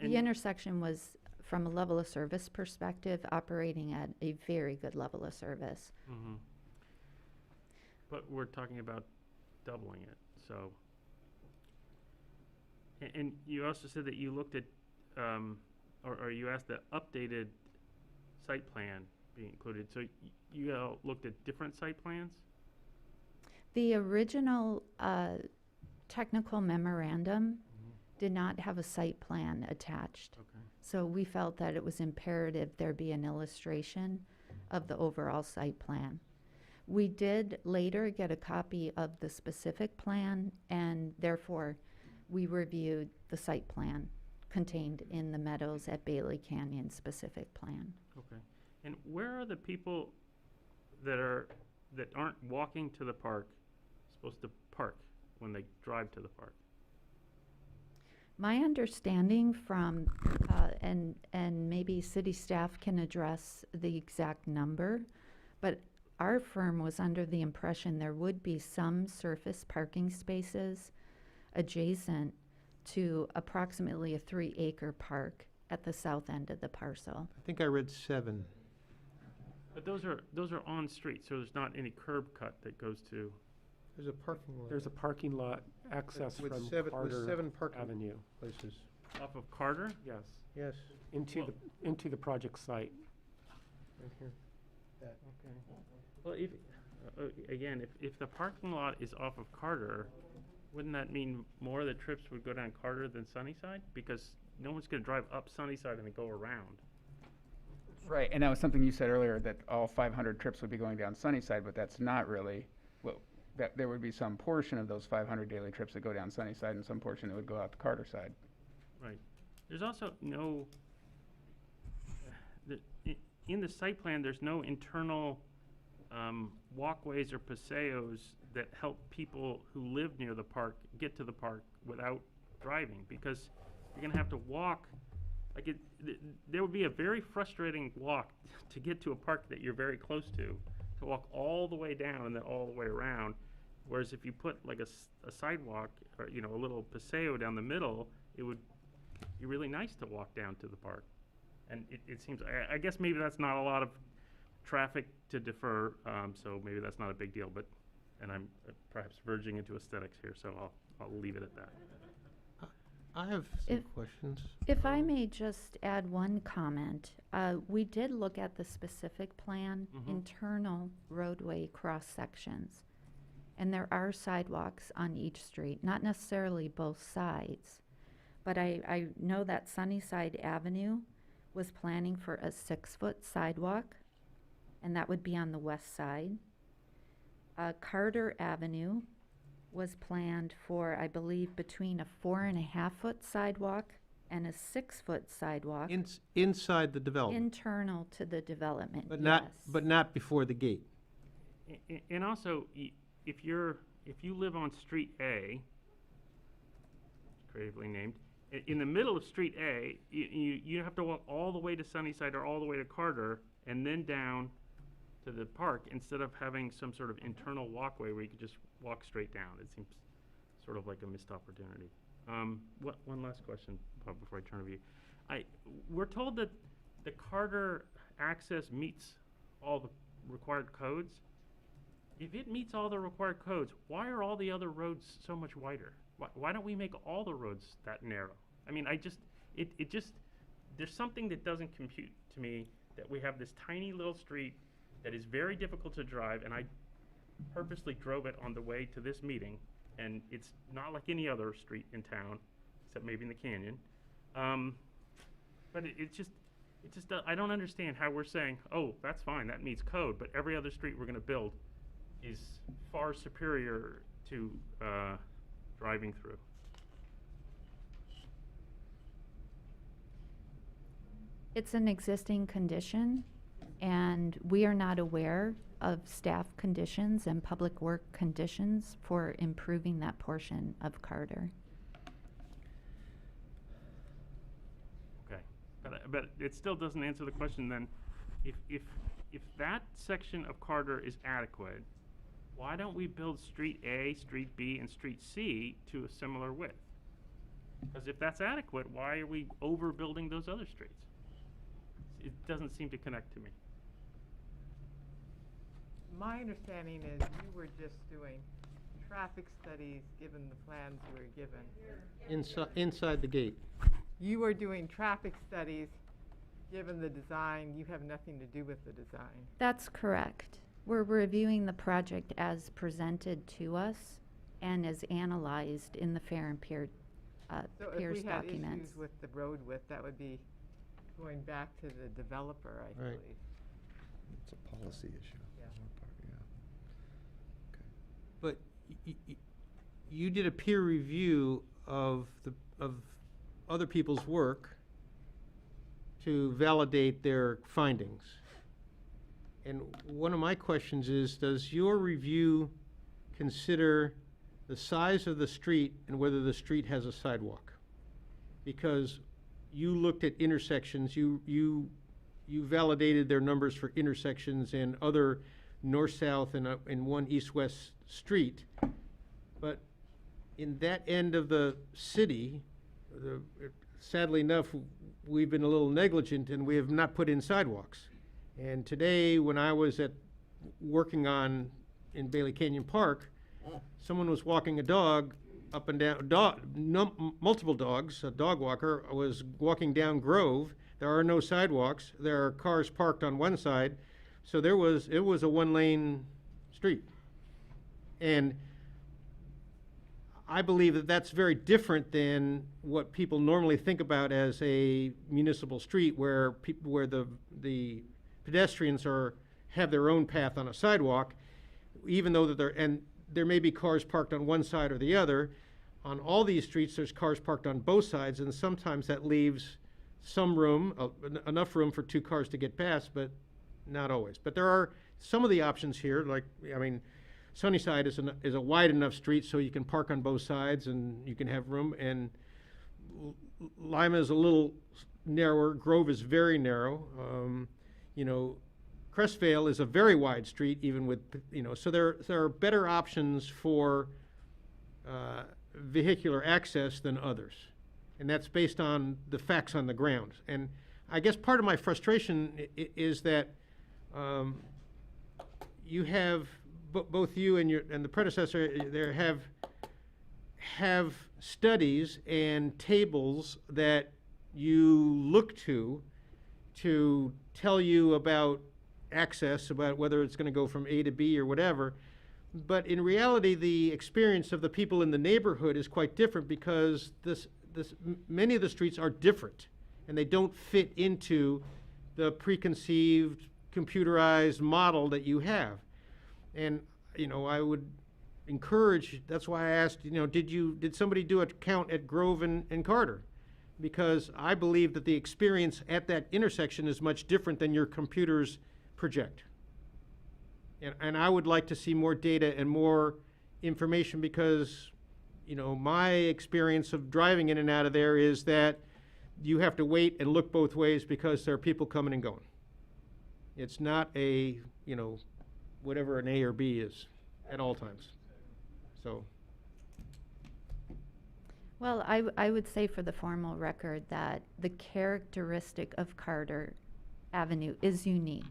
The intersection was, from a level of service perspective, operating at a very good level of service. Mm-hmm. But we're talking about doubling it, so. And you also said that you looked at, or you asked the updated site plan be included. So you all looked at different site plans? The original technical memorandum did not have a site plan attached. Okay. So we felt that it was imperative there be an illustration of the overall site plan. We did later get a copy of the specific plan, and therefore we reviewed the site plan contained in the Meadows at Bailey Canyon specific plan. Okay. And where are the people that aren't walking to the park supposed to park when they drive to the park? My understanding from, and maybe city staff can address the exact number, but our firm was under the impression there would be some surface parking spaces adjacent to approximately a 3-acre park at the south end of the parcel. I think I read 7. But those are on street, so there's not any curb cut that goes to. There's a parking lot. There's a parking lot access With from seven Carter parking Avenue. places. Off of Carter? Yes, Yes. into the project site. Right here. Okay. Well, again, if the parking lot is off of Carter, wouldn't that mean more of the trips would go down Carter than Sunnyside? Because no one's gonna drive up Sunnyside and then go around. Right, and that was something you said earlier, that all 500 trips would be going down Sunnyside, but that's not really, well, that there would be some portion of those 500 daily trips that go down Sunnyside and some portion that would go out the Carter side. Right. There's also no, in the site plan, there's no internal walkways or paseos that help people who live near the park get to the park without driving, because you're gonna have to walk, like there would be a very frustrating walk to get to a park that you're very close to walk all the way down and then all the way around. Whereas if you put like a sidewalk or, you know, a little paseo down the middle, it would be really nice to walk down to the park. And it seems, I guess maybe that's not a lot of traffic to defer, so maybe that's not a big deal, but, and I'm perhaps verging into aesthetics here, so I'll leave it at that. I have some questions. If I may just add one comment, we did look at the specific plan, internal roadway cross sections. And there are sidewalks on each street, not necessarily both sides. But I know that Sunnyside Avenue was planning for a 6-foot sidewalk, and that would be on the west side. Carter Avenue was planned for, I believe, between a 4.5-foot sidewalk and a 6-foot sidewalk. Inside the development, Internal to the development, but yes. not before the gate. And also, if you live on Street A, creatively named, in the middle of Street A, you have to walk all the way to Sunnyside or all the way to Carter and then down to the park instead of having some sort of internal walkway where you could just walk straight down. It seems sort of like a missed opportunity. One last question, Bob, before I turn to you. We're told that the Carter access meets all the required codes. If it meets all the required codes, why are all the other roads so much wider? Why don't we make all the roads that narrow? I mean, there's something that doesn't compute to me that we have this tiny little street that is very difficult to drive, and I purposely drove it on the way to this meeting, and it's not like any other street in town, except maybe in the canyon. But I don't understand how we're saying, oh, that's fine, that meets code, but every other street we're gonna build is far superior to driving through. It's an existing condition, and we are not aware of staff conditions and public work conditions for improving that portion of Carter. Okay, but it still doesn't answer the question then. If that section of Carter is adequate, why don't we build Street A, Street B, and Street C to a similar width? Because if that's adequate, why are we overbuilding those other streets? It doesn't seem to connect to me. My understanding is you were just doing traffic studies given the plans you were given. Inside the gate. You were doing traffic studies given the design. You have nothing to do with the design. That's correct. We're reviewing the project as presented to us and as analyzed in the fair and Pierce So if we had documents. issues with the road width, that would be going back to the developer, I Right. believe. It's a policy issue. Yeah. Okay. But you did a peer review of other people's work to validate their findings. And one of my questions is, does your review consider the size of the street and whether the street has a sidewalk? Because you looked at intersections, you validated their numbers for intersections and other north-south and one east-west street. But in that end of the city, sadly enough, we've been a little negligent and we have not put in sidewalks. And today, when I was working in Bailey Canyon Park, someone was walking a dog up and down, multiple dogs, a dog walker was walking down Grove. There are no sidewalks. There are cars parked on one side. So it was a one-lane street. And I believe that that's very different than what people normally think about as a municipal street where the pedestrians have their own path on a sidewalk, even though there may be cars parked on one side or the other. On all these streets, there's cars parked on both sides, and sometimes that leaves some room, enough room for two cars to get past, but not always. But there are some of the options here, Sunnyside is a wide enough street so you can park on both sides and you can have room, and Lima is a little narrower, Grove is very narrow. Crestvale is a very wide street, even with, so there are better options for vehicular access than others. And that's based on the facts on the ground. And I guess part of my frustration is that you have, both you and the predecessor there have studies and tables that you look to tell you about access, about whether it's going to go from A to B or whatever, But in reality, the experience of the people in the neighborhood is quite different because many of the streets are different and they don't fit into the preconceived computerized model that you have. And, you know, I would encourage, that's why I asked, you know, did somebody do a count at Grove and Carter? Because I believe that the experience at that intersection is much different than your computers project. And I would like to see more data and more information because, you know, my experience of driving in and out of there is that you have to wait and look both ways because there are people coming and going. It's not a, you know, whatever an A or B is at all times. So. Well, I would say for the formal record that the characteristic of Carter Avenue is unique.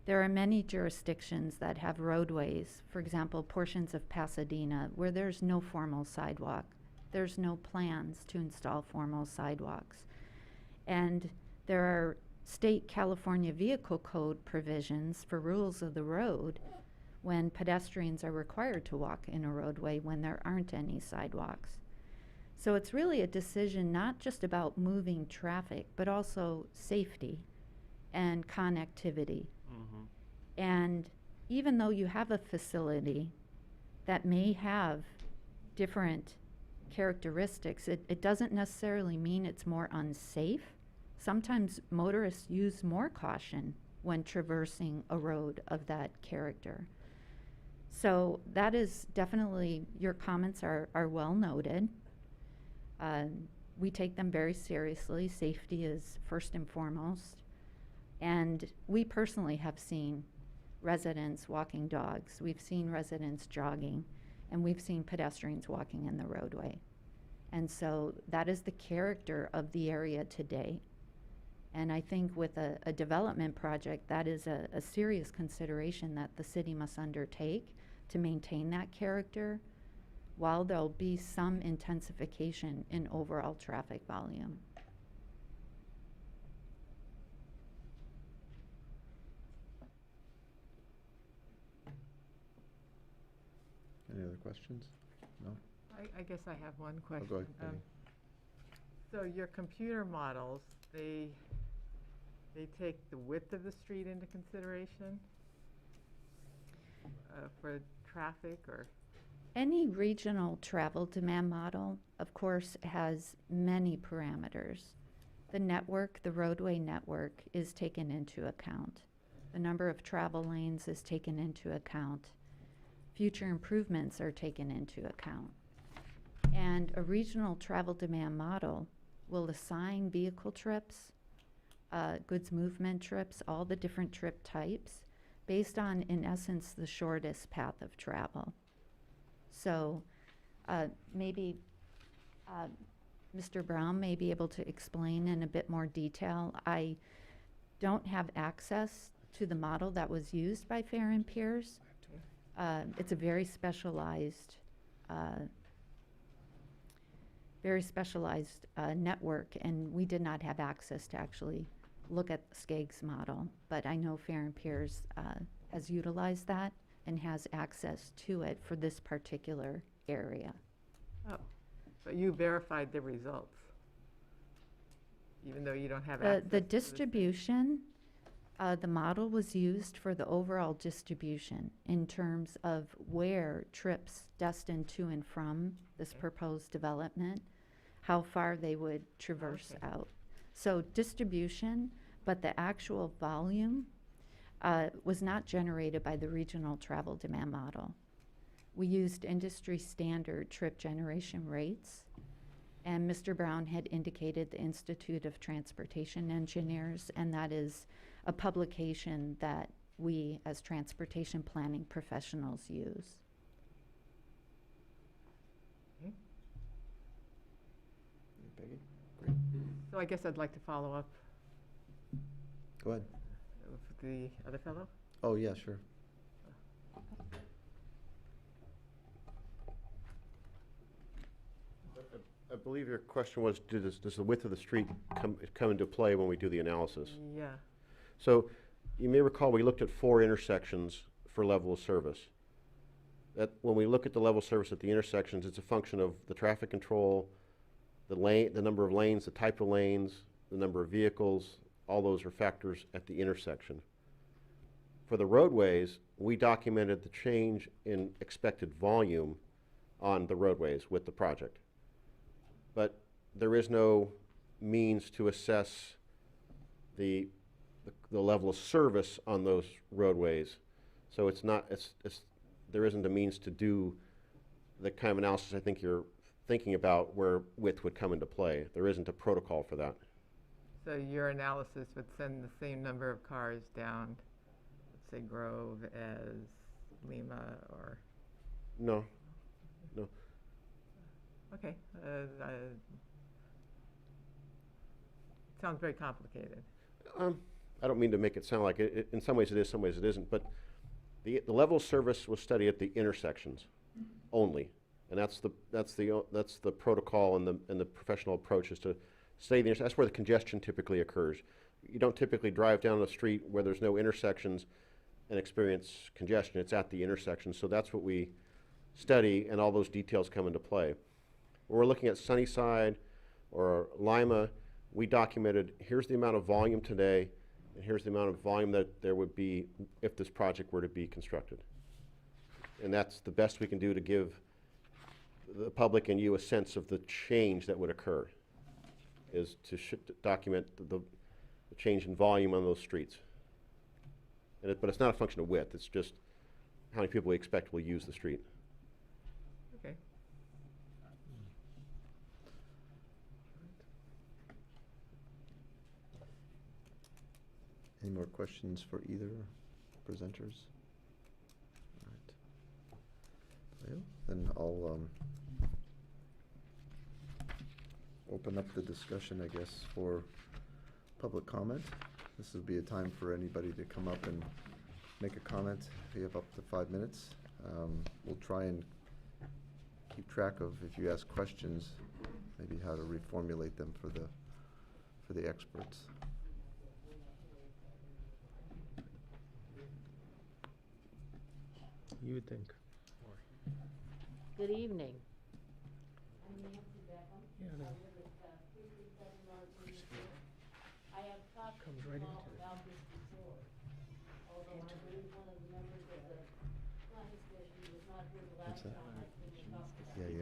There are many jurisdictions that have roadways, for example, portions of Pasadena, where there's no formal sidewalk. There's no plans to install formal sidewalks. And there are state California Vehicle Code provisions for rules of the road when pedestrians are required to walk in a roadway when there aren't any sidewalks. So it's really a decision not just about moving traffic, but also safety and connectivity. And even though you have a facility that may have different characteristics, it doesn't necessarily mean it's more unsafe. Sometimes motorists use more caution when traversing a road of that character. So that is definitely, your comments are well noted. We take them very seriously. Safety is first and foremost. And we personally have seen residents walking dogs. We've seen residents jogging, and we've seen pedestrians walking in the roadway. And so that is the character of the area today. And I think with a development project, that is a serious consideration that the city must undertake to maintain that character, while there'll be some intensification in overall traffic volume. Any other questions? No? I guess I have one question. go ahead, Penny. So your computer models, they take the width of the street into consideration for traffic, or? Any regional travel demand model, of course, has many parameters. The network, the roadway network, is taken into account. The number of travel lanes is taken into account. Future improvements are taken into account. And a regional travel demand model will assign vehicle trips, goods movement trips, all the different trip types, based on, in essence, the shortest path of travel. So maybe Mr. Brown may be able to explain in a bit more detail. I don't have access to the model that was used by Fair and Pierce. It's a very specialized network, and we did not have access to actually look at Skaggs' model. But I know Fair and Pierce has utilized that and has access to it for this particular area. Oh, but you verified the results, even though you don't have access The to distribution, the model was used for the overall distribution in terms of where trips destined to and from this proposed development, how far they would traverse out. So distribution, but the actual volume was not generated by the regional travel demand model. We used industry standard trip generation rates, and Mr. Brown had indicated the Institute of Transportation Engineers, and that is a publication that we as transportation planning professionals use. Peggy? Great. So I guess I'd like to follow up Go ahead. with the other fellow. Oh, yeah, sure. I believe your question was, does the width of the street come into play when we do the analysis? Yeah. So you may recall we looked at 4 intersections for level of service. that when we look at the level service at the intersections, it's a function of the traffic control, the number of lanes, the type of lanes, the number of vehicles, all those are factors at the intersection. For the roadways, we documented the change in expected volume on the roadways with the project. But there is no means to assess the level of service on those roadways. So there isn't a means to do the kind of analysis I think you're thinking about where width would come into play. There isn't a protocol for that. So your analysis would send the same number of cars down, let's say Grove, as Lima, or? No. Okay. Sounds very complicated. I don't mean to make it sound like it. In some ways it is, some ways it isn't. But the level of service was studied at the intersections only, and that's the protocol and the professional approach is to study the that's where the congestion typically occurs. You don't typically drive down a street where there's no intersections and experience congestion. It's at the intersection. So that's what we study, and all those details come into play. When we're looking at Sunnyside or Lima, we documented here's the amount of volume today, and here's the amount of volume that there would be if this project were to be constructed. And that's the best we can do to give the public and you a sense of the change that would occur, is to document the change in volume on those streets. But it's not a function of width, it's just how many people we expect will use the street. Okay. Any more questions for either presenters? All right. Well, then I'll open up the discussion, I guess, for public comment. This would be a time for anybody to come up and make a comment. You have up to 5 minutes. We'll try and keep track of, if you ask questions, maybe how to reformulate them for the experts. You would think. Good evening. Yeah, no. I have talked Comes right into it. about this before, although I believe one of the members of the planning commission was not here the last What's that? time. I think we talked about it.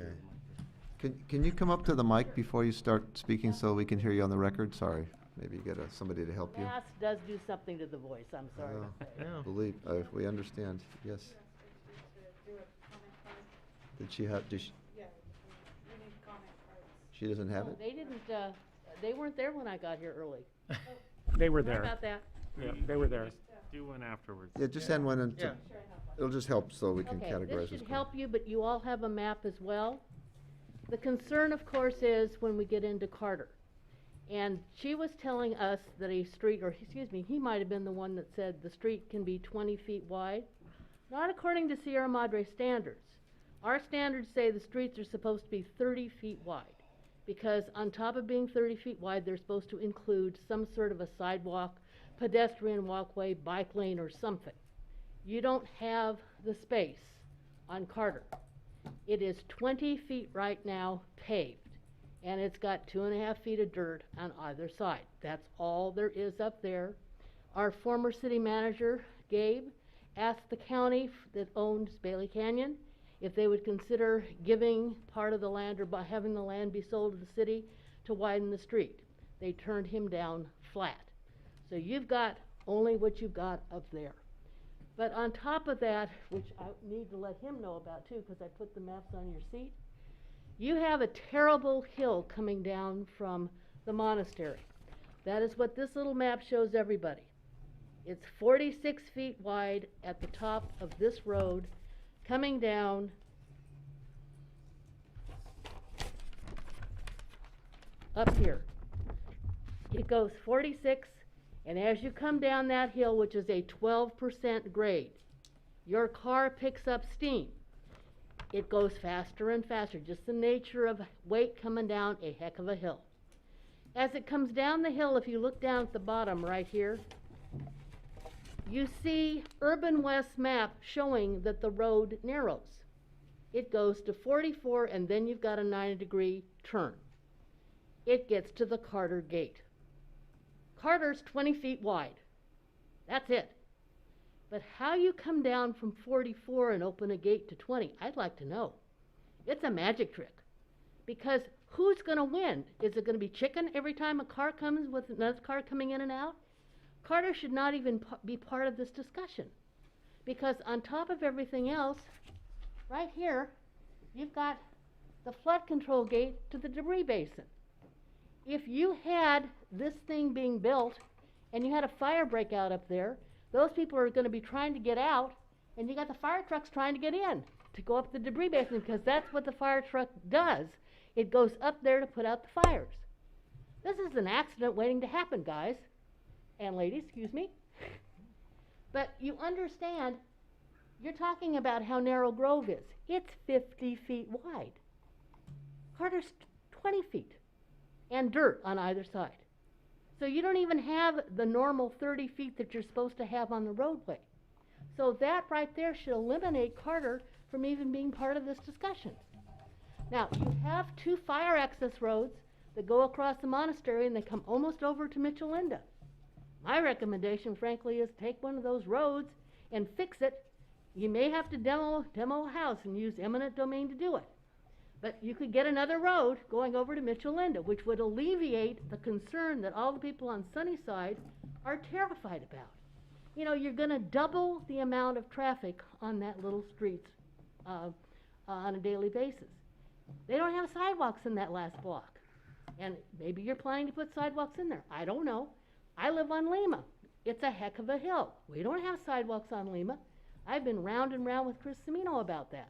Yeah. Can you come up to the mic before you start speaking so we can hear you on the record? Sorry. Maybe get somebody to help you. Mask does do something to the voice, I'm sorry to say. Yeah. We understand, yes. Did she have, she doesn't have it? They didn't, they weren't there when I got here early. They were Sorry there. about that. Yeah, they were there. Just do one afterwards. Yeah, just send one in. Yeah. It'll just help so we can Okay, categorize this this. should help you, but you all have a map as well. The concern, of course, is when we get into Carter. And she was telling us that a street, or excuse me, he might have been the one that said the street can be 20 feet wide. Not according to Sierra Madre standards. Our standards say the streets are supposed to be 30 feet wide, because on top of being 30 feet wide, they're supposed to include some sort of a sidewalk, pedestrian walkway, bike lane, or something. You don't have the space on Carter. It is 20 feet right now paved, and it's got 2.5 feet of dirt on either side. That's all there is up there. Our former city manager, Gabe, asked the county that owns Bailey Canyon if they would consider giving part of the land or by having the land be sold to the city to widen the street. They turned him down flat. So you've got only what you've got up there. But on top of that, which I need to let him know about too, because I put the maps on your seat, you have a terrible hill coming down from the monastery. That is what this little map shows everybody. It's 46 feet wide at the top of this road, coming down up here. It goes 46, and as you come down that hill, which is a 12% grade, your car picks up steam. It goes faster and faster, just the nature of weight coming down a heck of a hill. As it comes down the hill, if you look down at the bottom right here, you see Urban West map showing that the road narrows. it goes to 44, and then you've got a 90-degree turn. It gets to the Carter gate. Carter's 20 feet wide. That's it. But how you come down from 44 and open a gate to 20, I'd like to know. It's a magic trick. Because who's going to win? Is it going to be chicken every time a car comes with another car coming in and out? Carter should not even be part of this discussion. Because on top of everything else, right here, you've got the flood control gate to the debris basin. If you had this thing being built and you had a fire break out up there, those people are going to be trying to get out, and you got the fire trucks trying to get in to go up the debris basin, because that's what the fire truck does. It goes up there to put out the fires. This is an accident waiting to happen, guys and ladies, excuse me. But you understand, you're talking about how narrow Grove is. It's 50 feet wide. Carter's 20 feet, and dirt on either side. So you don't even have the normal 30 feet that you're supposed to have on the roadway. So that right there should eliminate Carter from even being part of this discussion. Now, you have 2 fire access roads that go across the monastery, and they come almost over to Mitchell-Linda. My recommendation, frankly, is take one of those roads and fix it. You may have to demo a house and use eminent domain to do it. But you could get another road going over to Mitchell-Linda, which would alleviate the concern that all the people on Sunnyside are terrified about. You know, you're going to double the amount of traffic on that little street on a daily basis. They don't have sidewalks in that last block. And maybe you're planning to put sidewalks in there. I don't know. I live on Lima. It's a heck of a hill. We don't have sidewalks on Lima. I've been round and round with Chris Semino about that.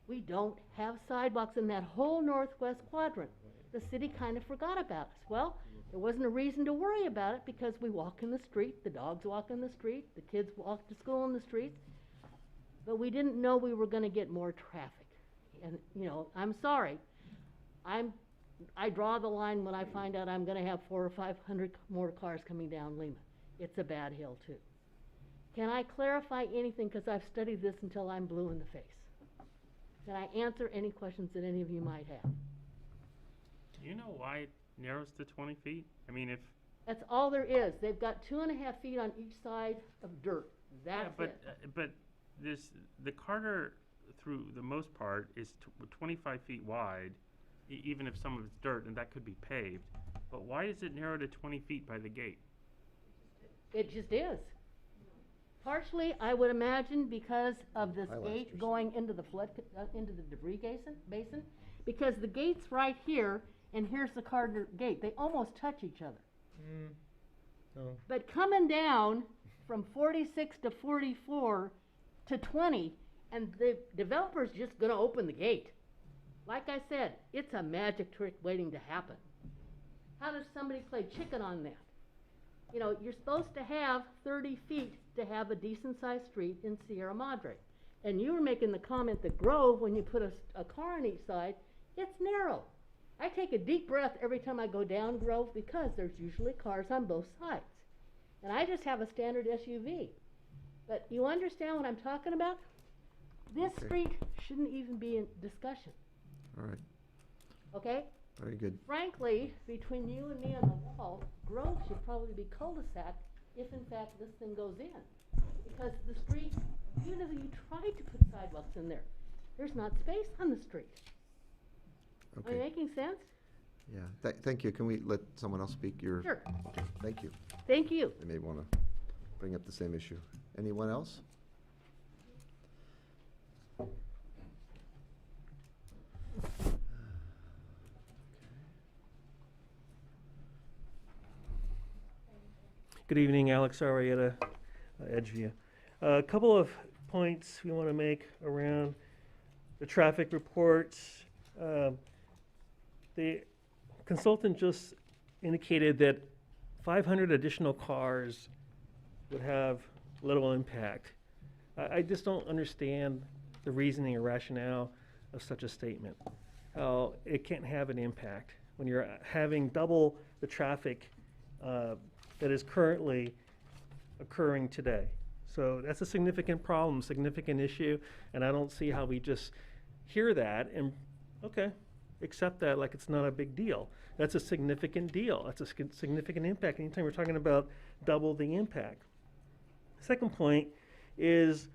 We don't have sidewalks in that whole northwest quadrant. The city kind of forgot about us. Well, there wasn't a reason to worry about it because we walk in the street, the dogs walk in the street, the kids walk to school in the streets. But we didn't know we were going to get more traffic. And, you know, I'm sorry. I draw the line when I find out I'm going to have 400 or 500 more cars coming down Lima. It's a bad hill, too. Can I clarify anything? Because I've studied this until I'm blue in the face. Can I answer any questions that any of you might have? Do you know why it narrows to 20 feet? I mean, if... That's all there is. They've got 2.5 feet on each side of dirt. That's it. But the Carter, through the most part, is 25 feet wide, even if some of it's dirt, and that could be paved. But why is it narrow to 20 feet by the gate? It just is. Partially, I would imagine, because of this gate going into the into the debris basin, because the gate's right here, and here's the Carter gate. They almost touch each other. Oh. But coming down from 46 to 44 to 20, and the developer's just going to open the gate. Like I said, it's a magic trick waiting to happen. How does somebody play chicken on that? You know, you're supposed to have 30 feet to have a decent-sized street in Sierra Madre. And you were making the comment that Grove, when you put a car on each side, it's narrow. I take a deep breath every time I go down Grove because there's usually cars on both sides. And I just have a standard SUV. But you understand what I'm talking about? This street shouldn't even be in discussion. All right. Okay? Very good. Frankly, between you and me on the wall, Grove should probably be cul-de-sac if in fact this thing goes in. Because the street, even if you tried to put sidewalks in there, there's not space on the street. Am I Okay. making sense? Yeah. Thank you. Can we let someone else speak? Sure. Okay. Thank you. Thank you. They may want to bring up the same issue. Anyone else? Good evening, Alex Arietta, Edgevia. A couple of points we want to make around the traffic reports. The consultant just indicated that 500 additional cars would have little impact. I just don't understand the reasoning or rationale of such a statement. How it can't have an impact when you're having double the traffic that is currently occurring today. So that's a significant problem, significant issue, and I don't see how we just hear that and, okay, accept that like it's not a big deal. That's a significant deal. That's a significant impact. Anytime we're talking about double the impact. Second point is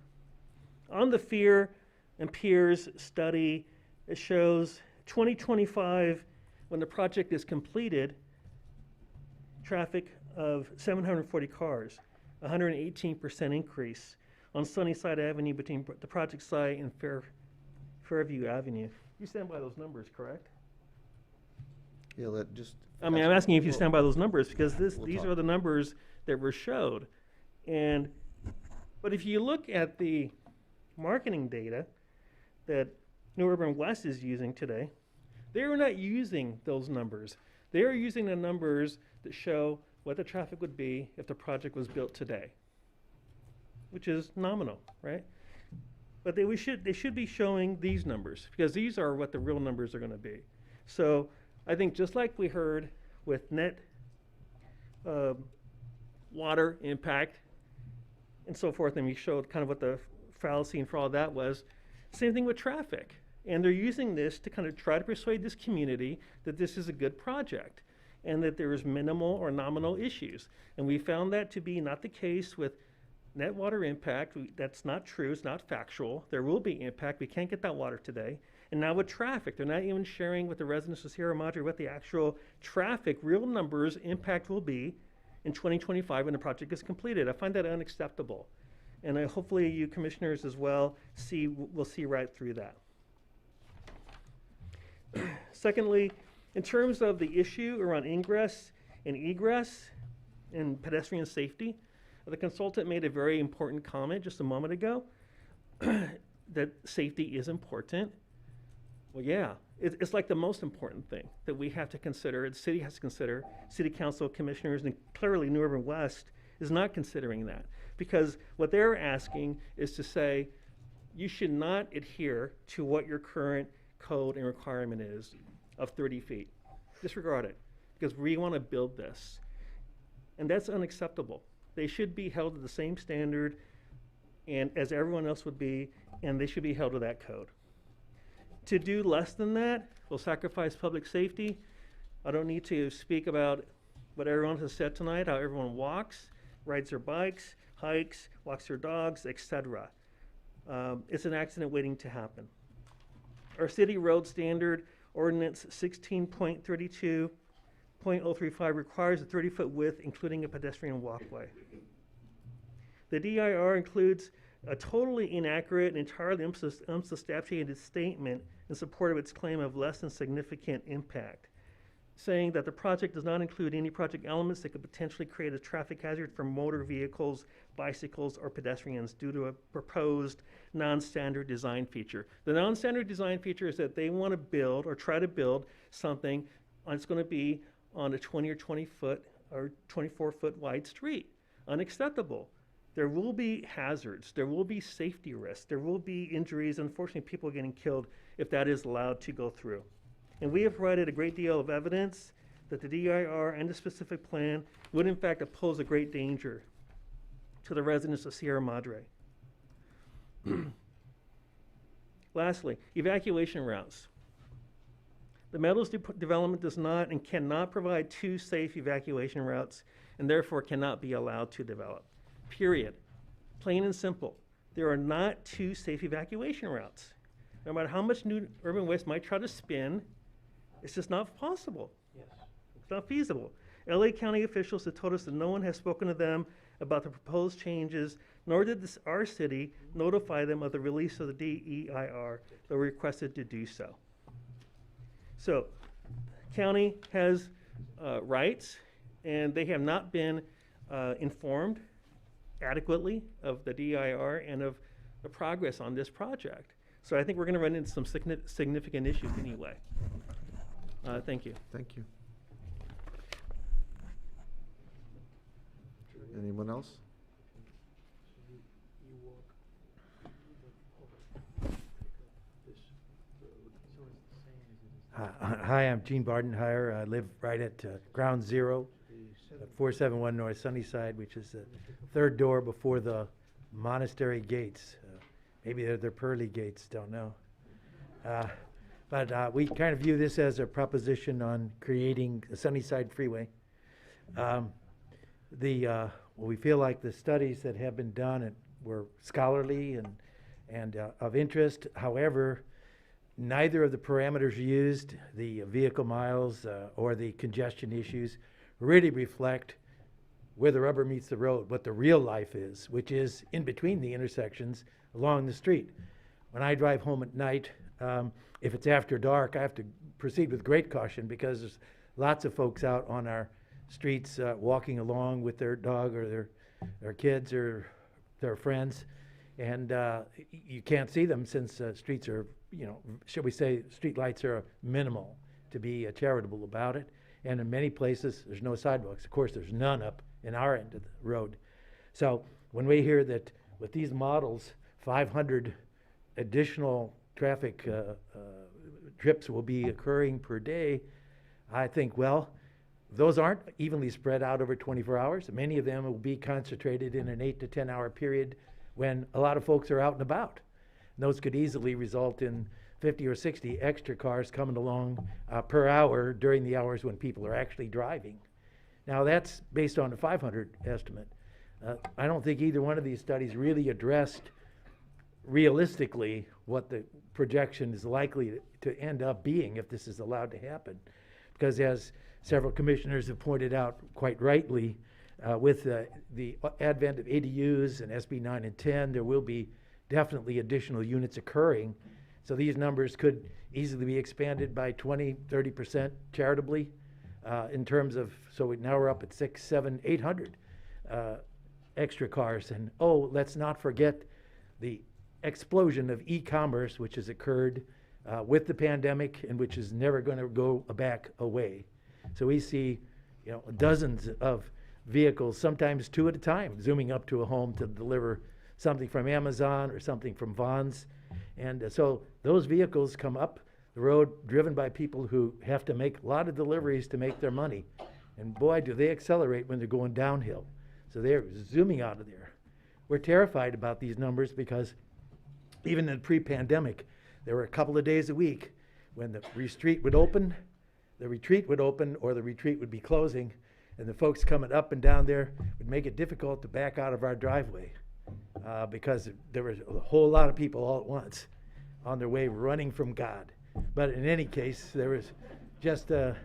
on the Fear and Peers study, it shows 2025, when the project is completed, traffic of 740 cars, 118% increase on Sunnyside Avenue between the project site and Fairview Avenue. You stand by those numbers, correct? Yeah, let just. I mean, I'm asking you if you Well, stand by those numbers because we'll these talk. are the numbers that were showed. But if you look at the marketing data that New Urban West is using today, they are not using those numbers. They are using the numbers that show what the traffic would be if the project was built today, which is nominal, right? But they should be showing these numbers because these are what the real numbers are going to be. So I think just like we heard with net water impact and so forth, and we showed kind of what the fallacy and for all that was, same thing with traffic. And they're using this to kind of try to persuade this community that this is a good project and that there is minimal or nominal issues. And we found that to be not the case with net water impact. That's not true. It's not factual. There will be impact. We can't get that water today. And now with traffic, they're not even sharing with the residents of Sierra Madre what the actual traffic, real numbers, impact will be in 2025 when the project is completed. I find that unacceptable. And hopefully you commissioners as well will see right through that. Secondly, in terms of the issue around ingress and egress and pedestrian safety, the consultant made a very important comment just a moment ago that safety is important. Well, yeah, it's like the most important thing that we have to consider, the city has to consider, city council commissioners, and clearly New Urban West is not considering that. Because what they're asking is to say, you should not adhere to what your current code and requirement is of 30 feet. Disregard it, because we want to build this. And that's unacceptable. They should be held to the same standard and as everyone else would be, and they should be held to that code. To do less than that will sacrifice public safety. I don't need to speak about what everyone has said tonight, how everyone walks, rides their bikes, hikes, walks their dogs, etc. It's an accident waiting to happen. Our city road standard ordinance 16.32.035 requires a 30-foot width, including a pedestrian walkway. The DIR includes a totally inaccurate and entirely unsubstantiated statement in support of its claim of less than significant impact, saying that the project does not include any project elements that could potentially create a traffic hazard for motor vehicles, bicycles, or pedestrians due to a proposed non-standard design feature. The non-standard design feature is that they want to build or try to build something that's going to be on a 20 or 20 foot or 24 foot wide street. Unacceptable. There will be hazards. There will be safety risks. There will be injuries. Unfortunately, people getting killed if that is allowed to go through. And we have provided a great deal of evidence that the DIR and the specific plan would in fact pose a great danger to the residents of Sierra Madre. Lastly, evacuation routes. The Meadows development does not and cannot provide two safe evacuation routes and therefore cannot be allowed to develop. Period. Plain and simple. There are not two safe evacuation routes. No matter how much New Urban West might try to spin, it's just not possible. Yes. It's not feasible. LA County officials have told us that no one has spoken to them about the proposed changes, nor did our city notify them of the release of the DEIR, though requested to do so. So, county has rights, and they have not been informed adequately of the DEIR and of the progress on this project. So I think we're going to run into some significant issues anyway. Thank you. Thank you. Anyone else? Hi, I'm Gene Bardenheier. I live right at Ground Zero, 471 North Sunnyside, which is the third door before the monastery gates. Maybe they're pearly gates, don't know. But we kind of view this as a proposition on creating a Sunnyside Freeway. We feel like the studies that have been done were scholarly and of interest. However, neither of the parameters used, the vehicle miles or the congestion issues, really reflect where the rubber meets the road, what the real life is, which is in between the intersections along the street. When I drive home at night, if it's after dark, I have to proceed with great caution because there's lots of folks out on our streets walking along with their dog or their kids or their friends, and you can't see them since streets are, shall we say, street lights are minimal, to be charitable about it. And in many places, there's no sidewalks. Of course, there's none up in our end of the road. So when we hear that with these models, 500 additional traffic trips will be occurring per day, I think, well, those aren't evenly spread out over 24 hours. Many of them will be concentrated in an 8 to 10 hour period when a lot of folks are out and about. And those could easily result in 50 or 60 extra cars coming along per hour during the hours when people are actually driving. Now that's based on a 500 estimate. I don't think either one of these studies really addressed realistically what the projection is likely to end up being if this is allowed to happen. Because as several commissioners have pointed out quite rightly, with the advent of ADUs and SB 9 and 10, there will be definitely additional units occurring. So these numbers could easily be expanded by 20, 30% charitably in terms of, so now we're up at 600, 700, 800 extra cars. And let's not forget the explosion of e-commerce, which has occurred with the pandemic and which is never going to go back away. So we see, dozens of vehicles, sometimes two at a time, zooming up to a home to deliver something from Amazon or something from Vons. And so those vehicles come up the road driven by people who have to make a lot of deliveries to make their money. And boy, do they accelerate when they're going downhill. So they're zooming out of there. We're terrified about these numbers because even in pre-pandemic, there were a couple of days a week when the retreat would open, or the retreat would be closing, and the folks coming up and down there would make it difficult to back out of our driveway because there was a whole lot of people all at once on their way running from God. But in any case, there was just a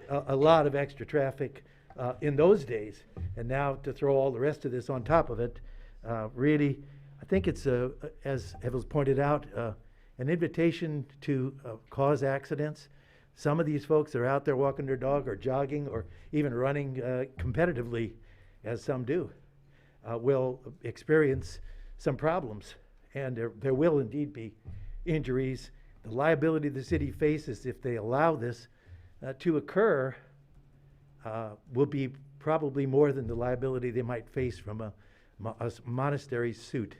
lot of extra traffic in those days. And now to throw all the rest of this on top of it, really, I think it's, as was pointed out, an invitation to cause accidents. Some of these folks are out there walking their dog or jogging or even running competitively, as some do, will experience some problems. And there will indeed be injuries. The liability the city faces if they allow this to occur will be probably more than the liability they might face from a monastery suit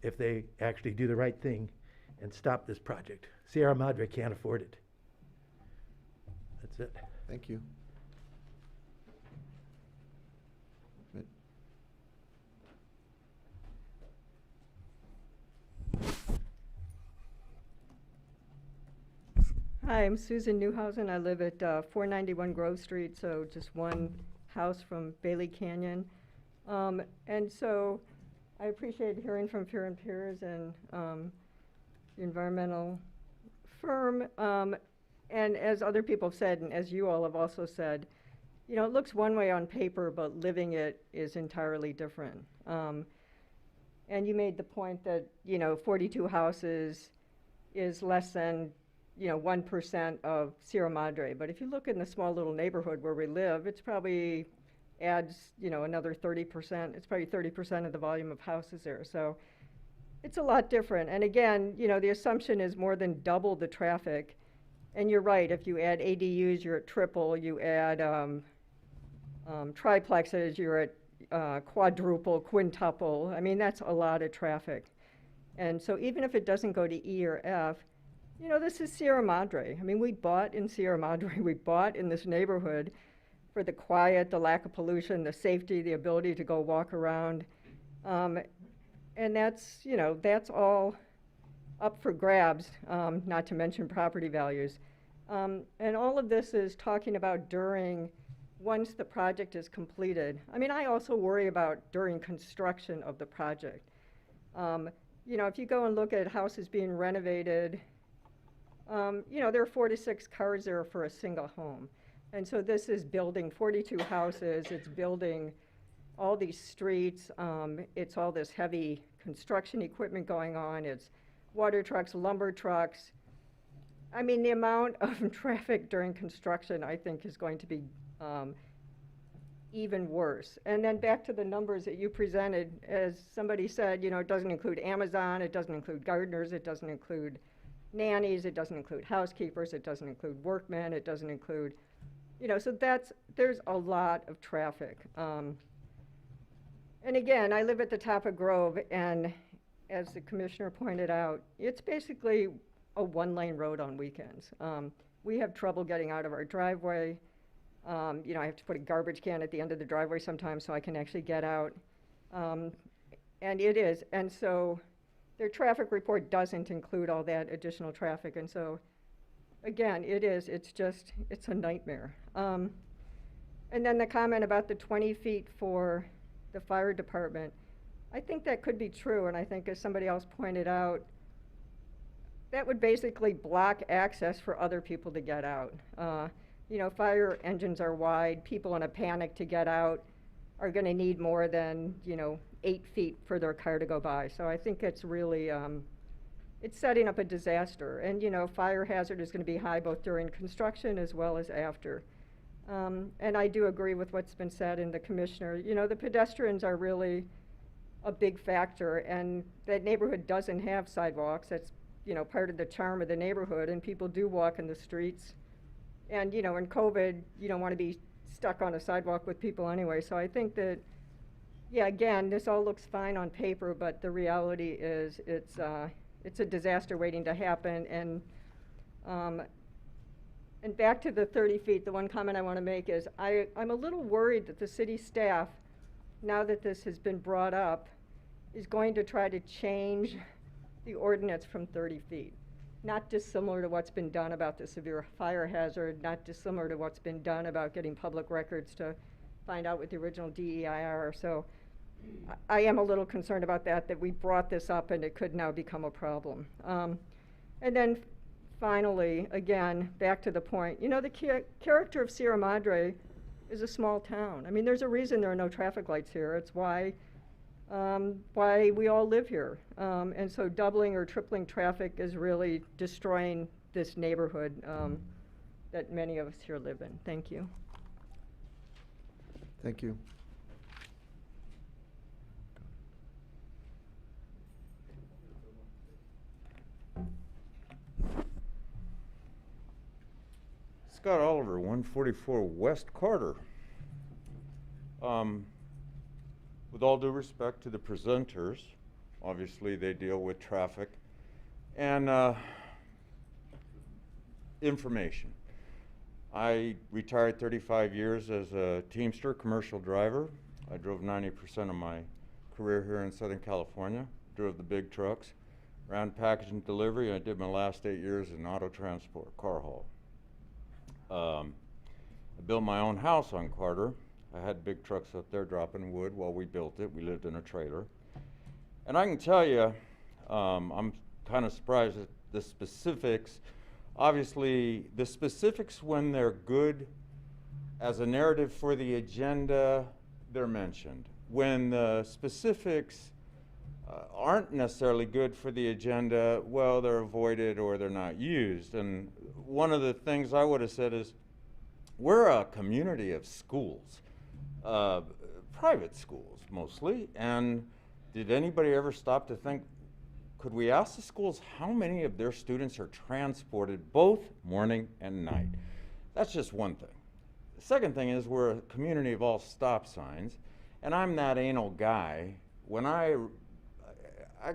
if they actually do the right thing and stop this project. Sierra Madre can't afford it. That's it. Thank you. Hi, I'm Susan Newhausen. I live at 491 Grove Street, so just one house from Bailey Canyon. And so I appreciate hearing from Peer and Peers and the environmental firm. And as other people have said, and as you all have also said, it looks one way on paper, but living it is entirely different. And you made the point that, 42 houses is less than 1% of Sierra Madre. But if you look in the small little neighborhood where we live, it's probably adds, another 30%. It's probably 30% of the volume of houses there. So it's a lot different. And again, the assumption is more than double the traffic. And you're right, if you add ADUs, you're at triple. You add triplexes, you're at quadruple, quintuple. I mean, that's a lot of traffic. And so even if it doesn't go to E or F, this is Sierra Madre. I mean, we bought in Sierra Madre. We bought in this neighborhood for the quiet, the lack of pollution, the safety, the ability to go walk around. And that's, that's all up for grabs, not to mention property values. And all of this is talking about once the project is completed. I mean, I also worry about during construction of the project. You know, if you go and look at houses being renovated, you know, there are 4 to 6 cars there for a single home. And so this is building 42 houses, it's building all these streets, it's all this heavy construction equipment going on, it's water trucks, lumber trucks. I mean, the amount of traffic during construction, I think, is going to be even worse. And then back to the numbers that you presented, as somebody said, you know, it doesn't include Amazon, it doesn't include gardeners, it doesn't include nannies, it doesn't include housekeepers, it doesn't include workmen, it doesn't include, you know, so there's a lot of traffic. And again, I live at the top of Grove, and as the commissioner pointed out, it's basically a one-lane road on weekends. We have trouble getting out of our driveway. You know, I have to put a garbage can at the end of the driveway sometimes so I can actually get out. And it is, and so their traffic report doesn't include all that additional traffic, and so, again, it's a nightmare. And then the comment about the 20 feet for the fire department, I think that could be true, and I think as somebody else pointed out, that would basically block access for other people to get out. You know, fire engines are wide, people in a panic to get out are gonna need more than, you know, 8 feet for their car to go by. So I think it's really, it's setting up a disaster. And, you know, fire hazard is gonna be high both during construction as well as after. And I do agree with what's been said in the commissioner. You know, the pedestrians are really a big factor, and that neighborhood doesn't have sidewalks. That's, you know, part of the charm of the neighborhood, and people do walk in the streets. And, you know, in COVID, you don't want to be stuck on a sidewalk with people anyway. So I think that, yeah, again, this all looks fine on paper, but the reality is it's a disaster waiting to happen. And back to the 30 feet, the one comment I want to make is I'm a little worried that the city staff, now that this has been brought up, is going to try to change the ordinance from 30 feet. Not dissimilar to what's been done about the severe fire hazard, not dissimilar to what's been done about getting public records to find out what the original DEIR are. So I am a little concerned about that we brought this up and it could now become a problem. And then finally, again, back to the point, you know, the character of Sierra Madre is a small town. I mean, there's a reason there are no traffic lights here. It's why we all live here. And so doubling or tripling traffic is really destroying this neighborhood that many of us here live in. Thank you. Thank you. Scott Oliver, 144 West Carter. With all due respect to the presenters, obviously they deal with traffic and information. I retired 35 years as a Teamster commercial driver. I drove 90% of my career here in Southern California, drove the big trucks, ran package and delivery. I did my last 8 years in auto transport, car haul. I built my own house on Carter. I had big trucks up there dropping wood while we built it. We lived in a trailer. And I can tell you, I'm kind of surprised at the specifics. Obviously, the specifics, when they're good as a narrative for the agenda, they're mentioned. When the specifics aren't necessarily good for the agenda, well, they're avoided or they're not used. And one of the things I would have said is, we're a community of schools, private schools mostly, and did anybody ever stop to think, could we ask the schools how many of their students are transported both morning and night? That's just one thing. The second thing is, we're a community of all stop signs, and I'm that anal guy. When I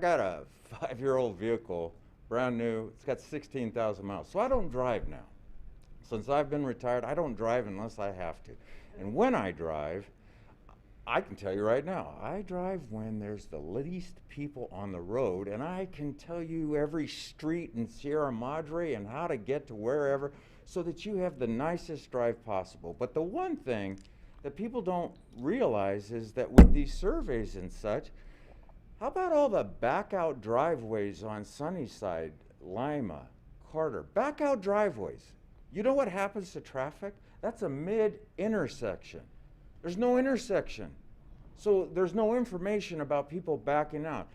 got a 5-year-old vehicle, brand new, it's got 16,000 miles, so I don't drive now. Since I've been retired, I don't drive unless I have to. And when I drive, I can tell you right now, I drive when there's the least people on the road, and I can tell you every street in Sierra Madre and how to get to wherever so that you have the nicest drive possible. But the one thing that people don't realize is that with these surveys and such, how about all the back out driveways on Sunnyside, Lima, Carter? Back out driveways. You know what happens to traffic? That's a mid-intersection. There's no intersection. So there's no information about people backing out.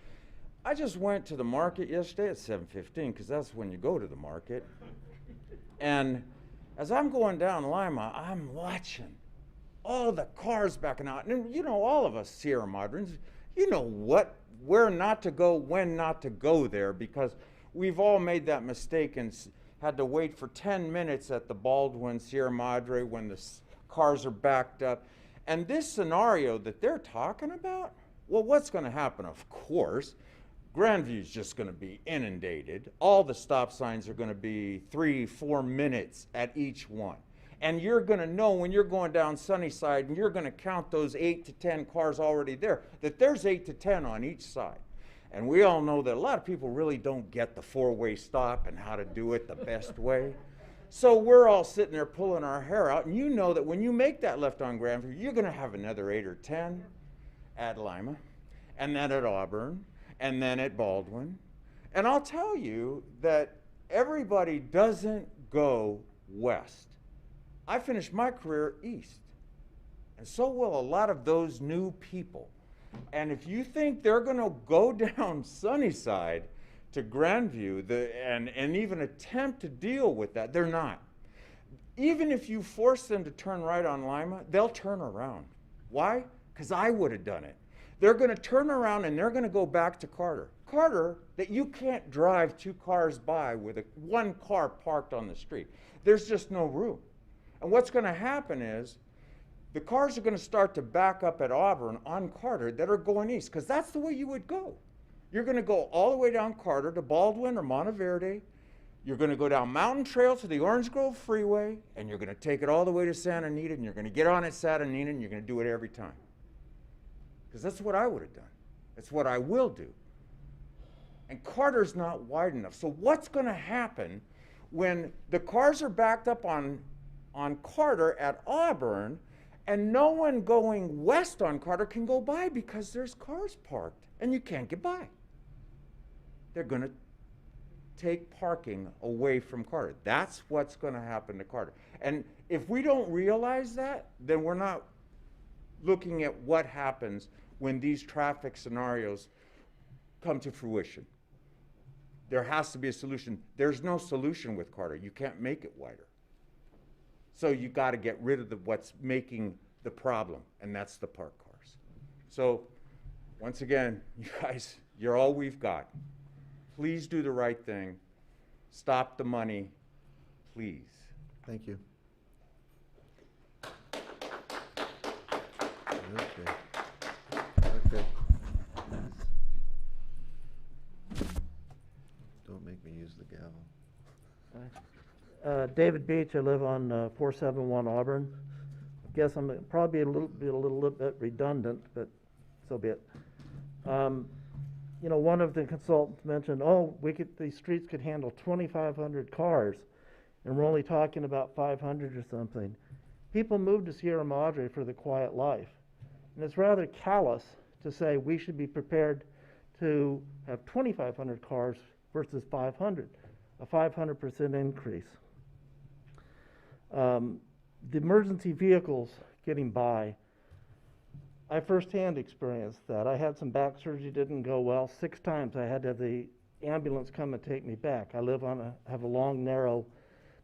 I just went to the market yesterday at 7:15 because that's when you go to the market. And as I'm going down Lima, I'm watching all the cars backing out. And you know, all of us Sierra Madrons, you know where not to go, when not to go there, because we've all made that mistake and had to wait for 10 minutes at the Baldwin, Sierra Madre when the cars are backed up. And this scenario that they're talking about, well, what's going to happen? Of course, Grandview's just going to be inundated. All the stop signs are going to be 3-4 minutes at each one. And you're going to know when you're going down Sunnyside and you're going to count those 8 to 10 cars already there, that there's 8 to 10 on each side. And we all know that a lot of people really don't get the four-way stop and how to do it the best way. So we're all sitting there pulling our hair out, and you know that when you make that left on Grandview, you're going to have another 8 or 10 at Lima, and then at Auburn, and then at Baldwin. And I'll tell you that everybody doesn't go west. I finished my career east, and so will a lot of those new people. And if you think they're going to go down Sunnyside to Grandview and even attempt to deal with that, they're not. Even if you force them to turn right on Lima, they'll turn around. Why? Because I would have done it. They're going to turn around and they're going to go back to Carter. Carter, that you can't drive 2 cars by with one car parked on the street. There's just no room. And what's going to happen is the cars are going to start to back up at Auburn on Carter that are going east, because that's the way you would go. You're going to go all the way down Carter to Baldwin or Monteverde. You're going to go down Mountain Trail to the Orange Grove Freeway, and you're going to take it all the way to Santa Anita, and you're going to get on at Santa Anita, and you're going to do it every time. Because that's what I would have done. That's what I will do. And Carter's not wide enough. So what's going to happen when the cars are backed up on Carter at Auburn, and no one going west on Carter can go by because there's cars parked, and you can't get by? They're going to take parking away from Carter. That's what's going to happen to Carter. And if we don't realize that, then we're not looking at what happens when these traffic scenarios come to fruition. There has to be a solution. There's no solution with Carter. You can't make it wider. So you got to get rid of what's making the problem, and that's the parked cars. So once again, you guys, you're all we've got. Please do the right thing. Stop the money, please. Thank you. Okay. Okay. Don't make me use the gavel. David Beach, I live on 471 Auburn. I guess I'm probably a little bit redundant, but so be it. You know, one of the consultants mentioned, these streets could handle 2,500 cars, and we're only talking about 500 or something. People move to Sierra Madre for the quiet life, and it's rather callous to say we should be prepared to have 2,500 cars versus 500, a 500% increase. The emergency vehicles getting by, I firsthand experienced that. I had some back surgery, didn't go well. 6 times I had to have the ambulance come and take me back. I have a long, narrow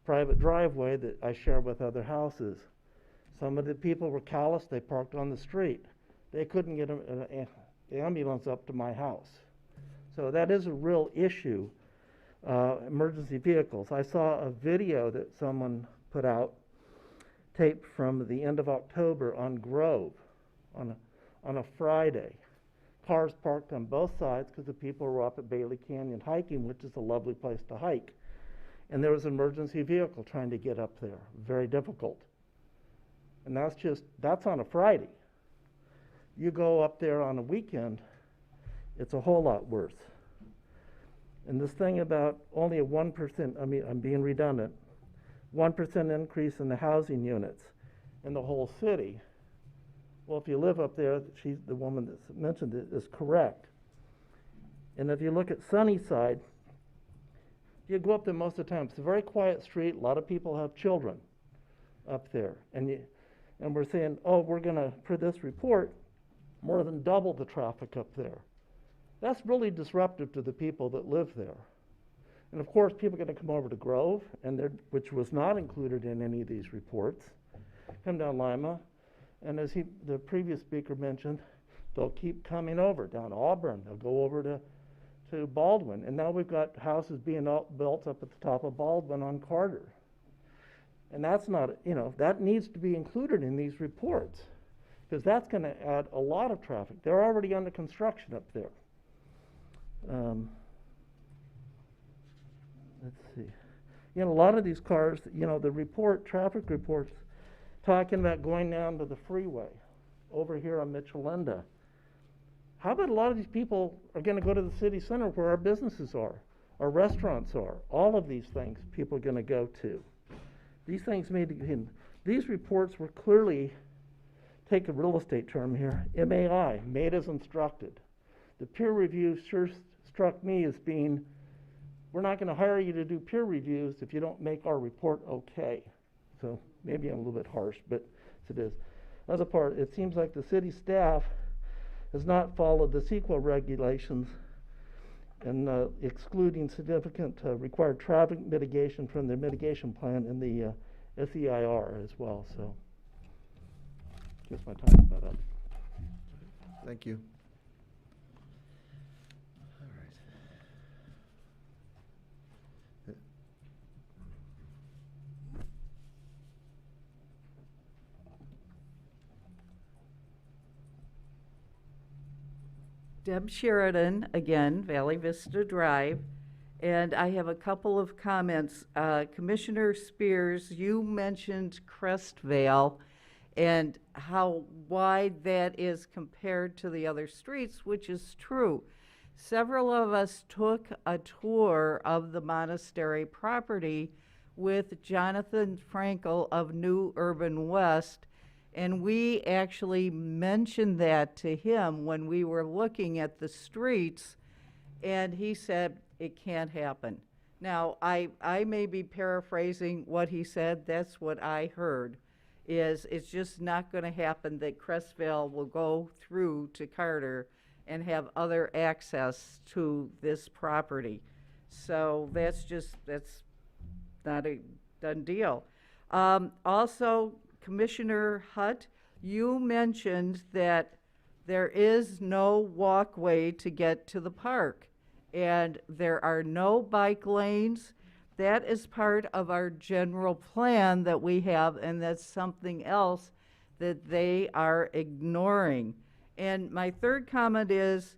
private driveway that I share with other houses. Some of the people were callous, they parked on the street. They couldn't get an ambulance up to my house. So that is a real issue, emergency vehicles. I saw a video that someone put out, taped from the end of October on Grove, on a Friday. Cars parked on both sides because the people were up at Bailey Canyon hiking, which is a lovely place to hike. And there was an emergency vehicle trying to get up there. Very difficult. And that's on a Friday. You go up there on a weekend, it's a whole lot worse. And this thing about only a 1%, I mean, I'm being redundant, 1% increase in the housing units in the whole city. Well, if you live up there, the woman that mentioned it is correct. And if you look at Sunnyside, you go up there most of the time. It's a very quiet street. A lot of people have children up there. And we're saying, oh, we're going to, for this report, more than double the traffic up there. That's really disruptive to the people that live there. And of course, people are going to come over to Grove, which was not included in any of these reports, come down Lima, and as the previous speaker mentioned, they'll keep coming over down Auburn. They'll go over to Baldwin, and now we've got houses being built up at the top of Baldwin on Carter. And that's not, that needs to be included in these reports, because that's going to add a lot of traffic. They're already under construction up there. Let's see. A lot of these cars, the traffic reports, talking about going down to the freeway over here on Mitchell-Linda. How about a lot of these people are going to go to the city center where our businesses are, our restaurants are, all of these things people are going to go to. These things these reports were clearly, take a real estate term here, MAI, made as instructed. The peer review sure struck me as being, we're not going to hire you to do peer reviews if you don't make our report okay. So maybe I'm a little bit harsh, but it is. Other part, it seems like the city staff has not followed the CEQA regulations and excluding significant required traffic mitigation from the mitigation plan in the SEIR as well. So, guess my time's about up. Thank you. Deb Sheridan, again, Valley Vista Drive, and I have a couple of comments. Commissioner Spears, you mentioned Crestvale and how wide that is compared to the other streets, which is true. Several of us took a tour of the monastery property with Jonathan Frankel of New Urban West, and we actually mentioned that to him when we were looking at the streets, and he said, it can't happen. Now, I may be paraphrasing what he said. That's what I heard, is it's just not going to happen that Crestvale will go through to Carter and have other access to this property. So that's not a done deal. Also, Commissioner Hutt, you mentioned that there is no walkway to get to the park, and there are no bike lanes. That is part of our general plan that we have, and that's something else that they are ignoring. And my third comment is,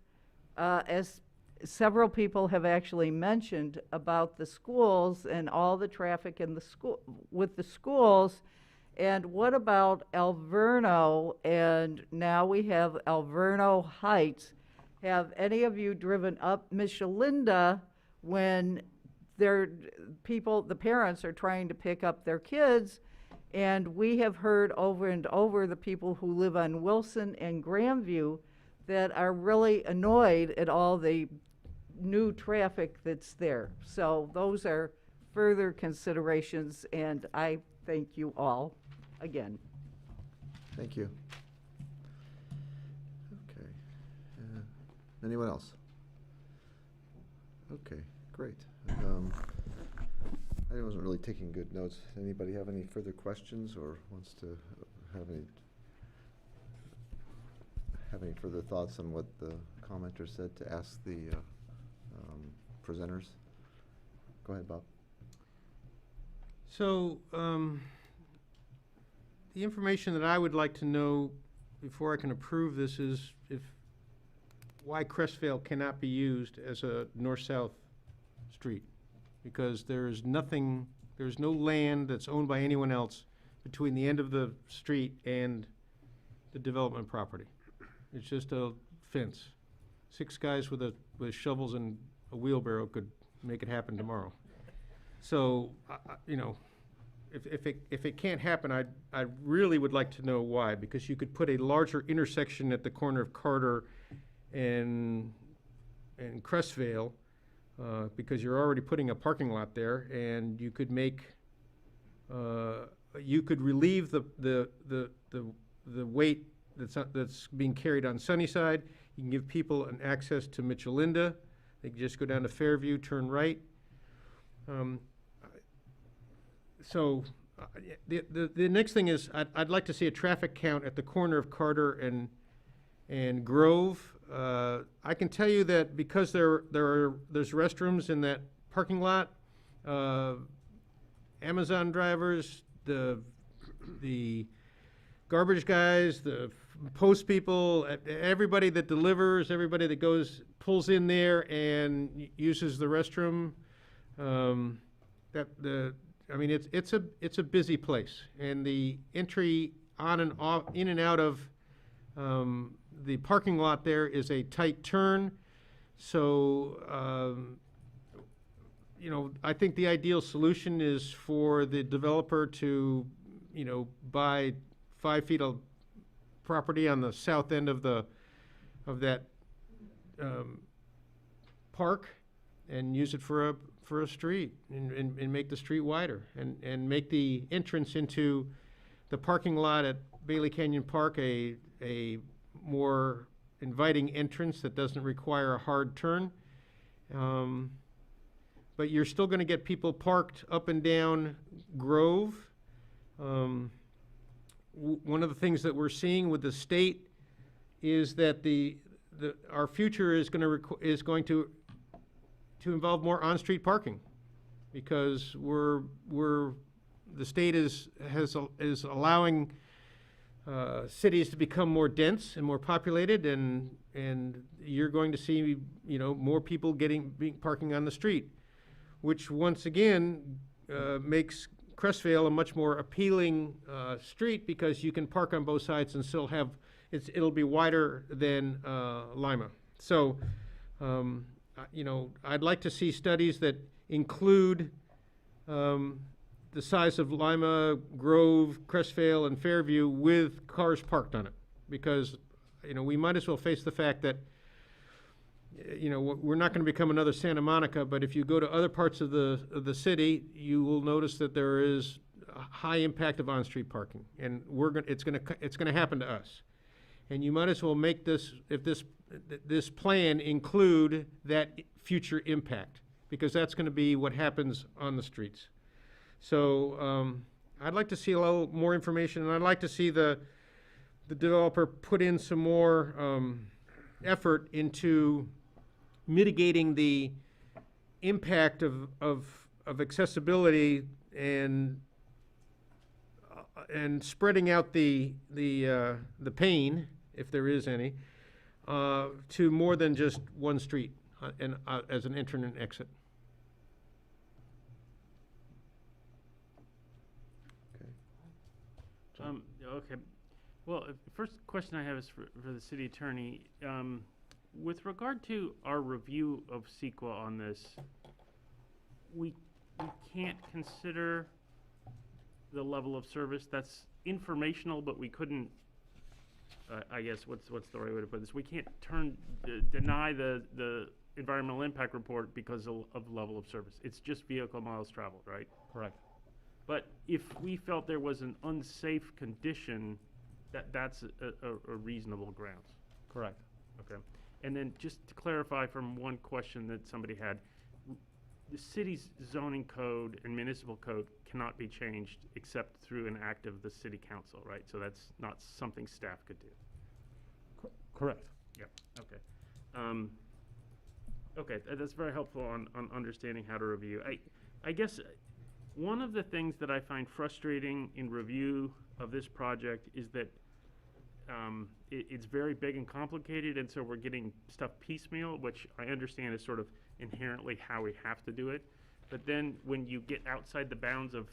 as several people have actually mentioned about the schools and all the traffic in the with the schools, and what about Alverno? And now we have Alverno Heights. Have any of you driven up Mitchell-Linda when the parents are trying to pick up their kids? And we have heard over and over the people who live on Wilson and Grandview that are really annoyed at all the new traffic that's there. So those are further considerations, and I thank you all again. Thank you. Okay. Anyone else? Okay, great. I wasn't really taking good notes. Anybody have any further questions or wants to have any further thoughts on what the commenter said to ask the presenters? Go ahead, Bob. So, the information that I would like to know before I can approve this is why Crestvale cannot be used as a north-south street, because there's no land that's owned by anyone else between the end of the street and the development property. It's just a fence. 6 guys with shovels and a wheelbarrow could make it happen tomorrow. So, you know, if it can't happen, I really would like to know why, because you could put a larger intersection at the corner of Carter and Crestvale, because you're already putting a parking lot there, and you could make, you could relieve the weight that's being carried on Sunnyside. You can give people an access to Mitchellinda. They can just go down to Fairview, turn right. The next thing is, I'd like to see a traffic count at the corner of Carter and Grove. I can tell you that because there's restrooms in that parking lot, Amazon drivers, the garbage guys, the post people, everybody that delivers, everybody that pulls in there and uses the restroom. I mean, it's a busy place, and the entry on and off, in and out of the parking lot there is a tight turn. So, you know, I think the ideal solution is for the developer to, you know, buy 5 feet of property on the south end of that park and use it for a street and make the street wider and make the entrance into the parking lot at Bailey Canyon Park a more inviting entrance that doesn't require a hard turn. But you're still going to get people parked up and down Grove. One of the things that we're seeing with the state is that our future is going to involve more on-street parking, because the state is allowing cities to become more dense and more populated, and you're going to see, you know, more people parking on the street, which once again makes Crestvale a much more appealing street, because you can park on both sides and still have it'll be wider than Lima. So, you know, I'd like to see studies that include the size of Lima, Grove, Crestvale, and Fairview with cars parked on it, because, you know, we might as well face the fact that, you know, we're not going to become another Santa Monica, but if you go to other parts of the city, you will notice that there is a high impact of on-street parking, and it's going to happen to us. And you might as well make this plan include that future impact, because that's going to be what happens on the streets. So I'd like to see a little more information, and I'd like to see the developer put in some more effort into mitigating the impact of accessibility and spreading out the pain, if there is any, to more than just one street as an entrance and exit. Okay. Well, the first question I have is for the city attorney. With regard to our review of CEQA on this, we can't consider the level of service. That's informational, but we couldn't, I guess, what's the right way to put this? We can't deny the environmental impact report because of level of service. It's just vehicle miles traveled, right? Correct. But if we felt there was an unsafe condition, that's a reasonable grounds. Correct. Okay. And then just to clarify from one question that somebody had, the city's zoning code and municipal code cannot be changed except through an act of the city council, right? So that's not something staff could do. Correct. Yep. Okay. Okay, that's very helpful on understanding how to review. I guess one of the things that I find frustrating in review of this project is that it's very big and complicated, and so we're getting stuff piecemeal, which I understand is sort of inherently how we have to do it. But then when you get outside the bounds of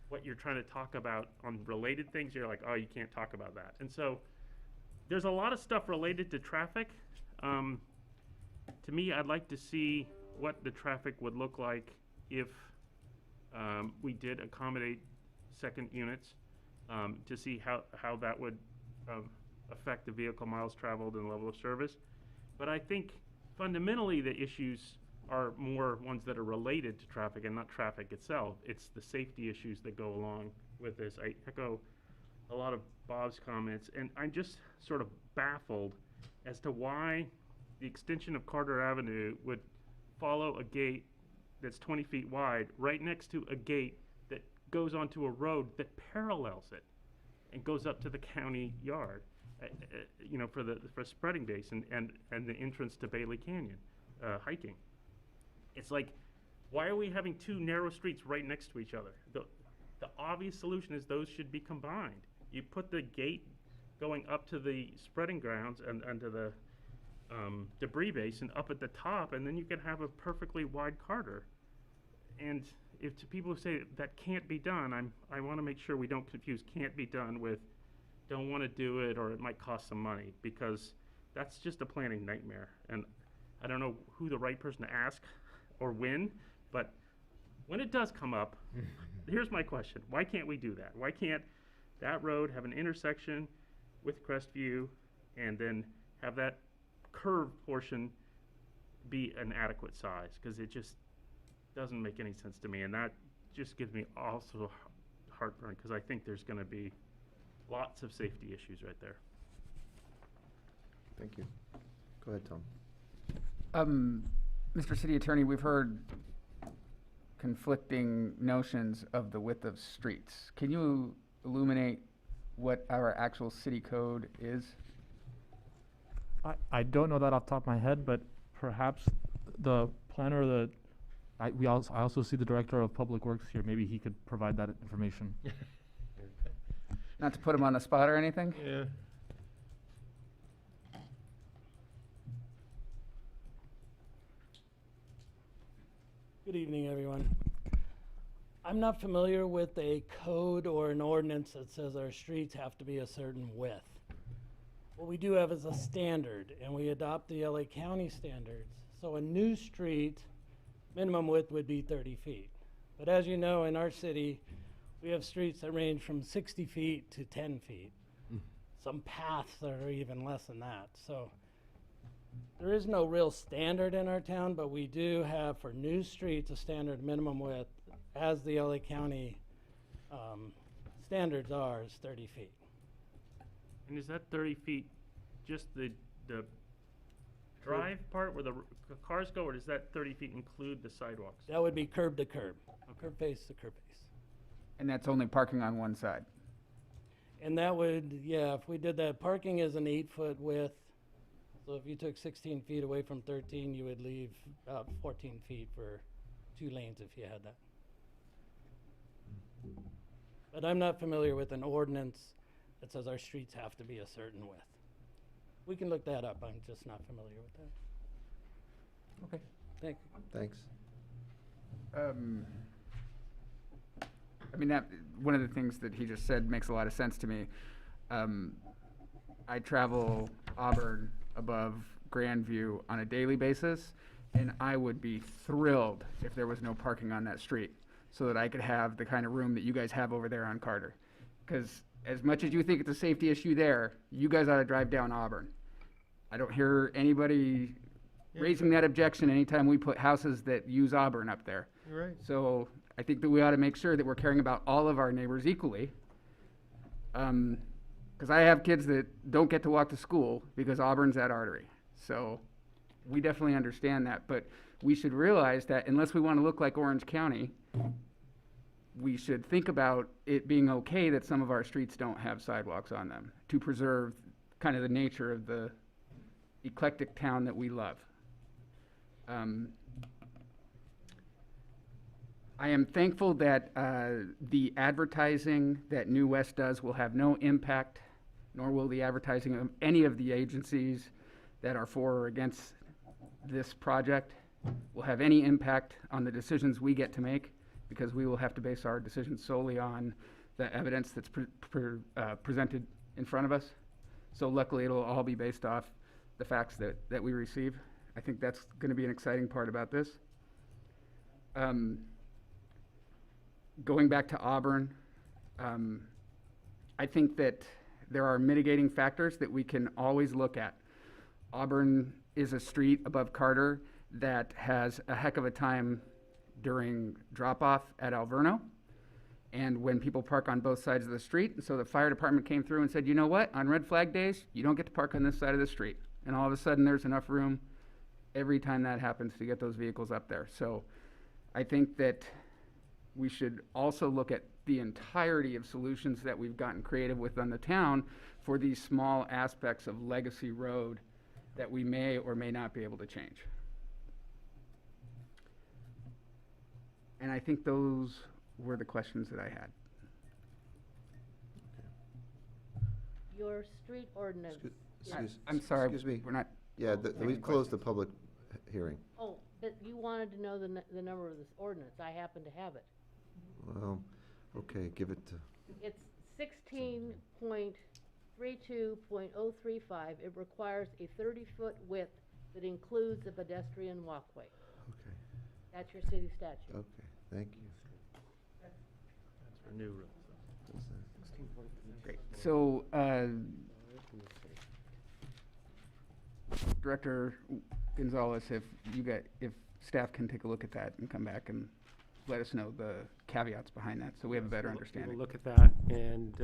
what you're trying to talk about on related things, you're like, oh, you can't talk about that. And so there's a lot of stuff related to traffic. To me, I'd like to see what the traffic would look like if we did accommodate second units, to see how that would affect the vehicle miles traveled and level of service. But I think fundamentally the issues are more ones that are related to traffic and not traffic itself. It's the safety issues that go along with this. I echo a lot of Bob's comments, and I'm just sort of baffled as to why the extension of Carter Avenue would follow a gate that's 20 feet wide right next to a gate that goes onto a road that parallels it and goes up to the county yard, you know, for spreading base and the entrance to Bailey Canyon, hiking. It's like, why are we having two narrow streets right next to each other? The obvious solution is those should be combined. You put the gate going up to the spreading grounds and to the debris basin up at the top, and then you can have a perfectly wide Carter. And if to people who say that can't be done, I want to make sure we don't confuse can't be done with don't want to do it or it might cost some money, because that's just a planning nightmare. And I don't know who the right person to ask or when, but when it does come up, here's my question. Why can't we do that? Why can't that road have an intersection with Crestview and then have that curved portion be an adequate size? Because it just doesn't make any sense to me, and that just gives me also heartburn, because I think there's going to be lots of safety issues right there. Thank you. Go ahead, Tom. Mr. City Attorney, we've heard conflicting notions of the width of streets. Can you illuminate what our actual city code is? I don't know that off the top of my head, but perhaps the planner, I also see the director of public works here. Maybe he could provide that information. Not to put him on the spot or anything? Yeah. Good evening, everyone. I'm not familiar with a code or an ordinance that says our streets have to be a certain width. What we do have is a standard, and we adopt the LA County standards. So a new street, minimum width would be 30 feet. But as you know, in our city, we have streets that range from 60 feet to 10 feet. Some paths that are even less than that. So there is no real standard in our town, but we do have for new streets a standard minimum width, as the LA County standards are, is 30 feet. And is that 30 feet just the drive part where the cars go, or does that 30 feet include the sidewalks? That would be curb to curb, curb face to curb face. And that's only parking on one side? And that would, yeah, if we did that, parking is an 8-foot width. So if you took 16 feet away from 13, you would leave about 14 feet for 2 lanes if you had that. But I'm not familiar with an ordinance that says our streets have to be a certain width. We can look that up. I'm just not familiar with that. Okay. Thank you. Thanks. I mean, that one of the things that he just said makes a lot of sense to me. I travel Auburn above Grandview on a daily basis, and I would be thrilled if there was no parking on that street, so that I could have the kind of room that you guys have over there on Carter. Because as much as you think it's a safety issue there, you guys ought to drive down Auburn. I don't hear anybody raising that objection anytime we put houses that use Auburn up there. You're right. So I think that we ought to make sure that we're caring about all of our neighbors equally. Because I have kids that don't get to walk to school because Auburn's that artery. So we definitely understand that, but we should realize that unless we want to look like Orange County, we should think about it being okay that some of our streets don't have sidewalks on them to preserve kind of the nature of the eclectic town that we love. I am thankful that the advertising that New West does will have no impact, nor will the advertising of any of the agencies that are for or against this project will have any impact on the decisions we get to make, because we will have to base our decisions solely on the evidence that's presented in front of us. So luckily, it'll all be based off the facts that we receive. I think that's going to be an exciting part about this. Going back to Auburn, I think that there are mitigating factors that we can always look at. Auburn is a street above Carter that has a heck of a time during drop-off at Alverno, and when people park on both sides of the street. And so the fire department came through and said, you know what, on red flag days, you don't get to park on this side of the street. And all of a sudden, there's enough room every time that happens to get those vehicles up there. So I think that we should also look at the entirety of solutions that we've gotten creative with on the town for these small aspects of legacy road that we may or may not be able to change. And I think those were the questions that I had. Your street ordinance. I'm sorry. Excuse me. We're not. Yeah, taking we've closed the questions. public hearing. Oh, but you wanted to know the number of this ordinance. I happen to have it. Well, okay, give it to, It's 16.32.035. It requires a 30-foot width that includes a pedestrian walkway. okay, That's your city statute. okay, thank you. That's for new rules. Great. So, Director Gonzalez, if staff can take a look at that and come back and let us know the caveats behind that, so we have a better understanding. We'll look at that, and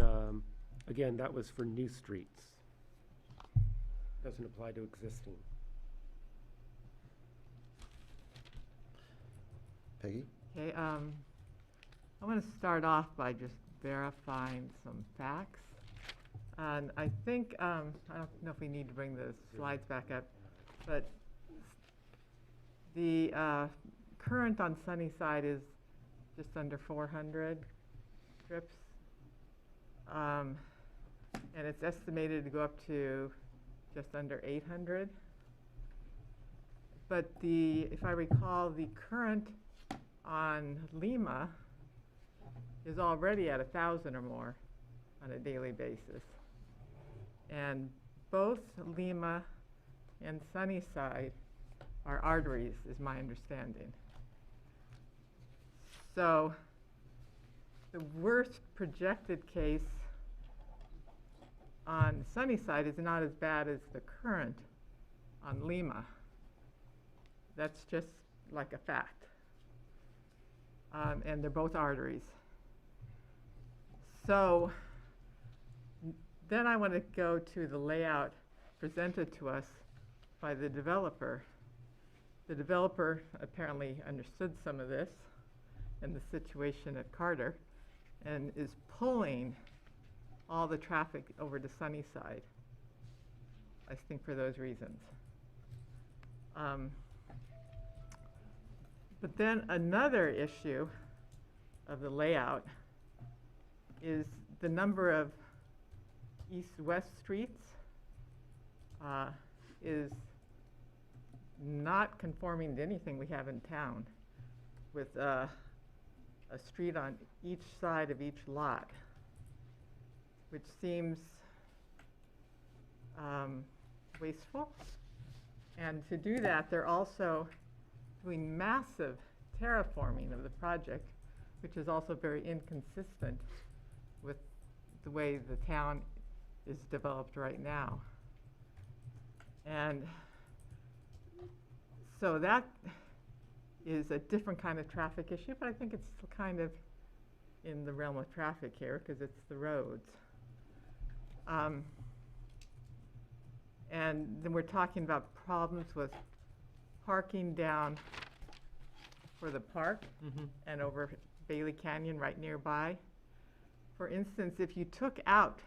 again, that was for new streets. Doesn't apply to existing. Peggy? Okay, I want to start off by just verifying some facts. And I think, I don't know if we need to bring the slides back up, but the current on Sunnyside is just under 400 trips. And it's estimated to go up to just under 800. But if I recall, the current on Lima is already at 1,000 or more on a daily basis. And both Lima and Sunnyside are arteries, is my understanding. So the worst projected case on Sunnyside is not as bad as the current on Lima. That's just like a fact. And they're both arteries. So then I want to go to the layout presented to us by the developer. The developer apparently understood some of this and the situation at Carter and is pulling all the traffic over to Sunnyside, I think for those reasons. But then another issue of the layout is the number of east-west streets is not conforming to anything we have in town, with a street on each side of each lot, which seems wasteful. And to do that, they're also doing massive terraforming of the project, which is also very inconsistent with the way the town is developed right now. And so that is a different kind of traffic issue, but I think it's kind of in the realm of traffic here because it's the roads. And then we're talking about problems with parking down for the park and over Bailey Canyon right nearby. For instance, if you took out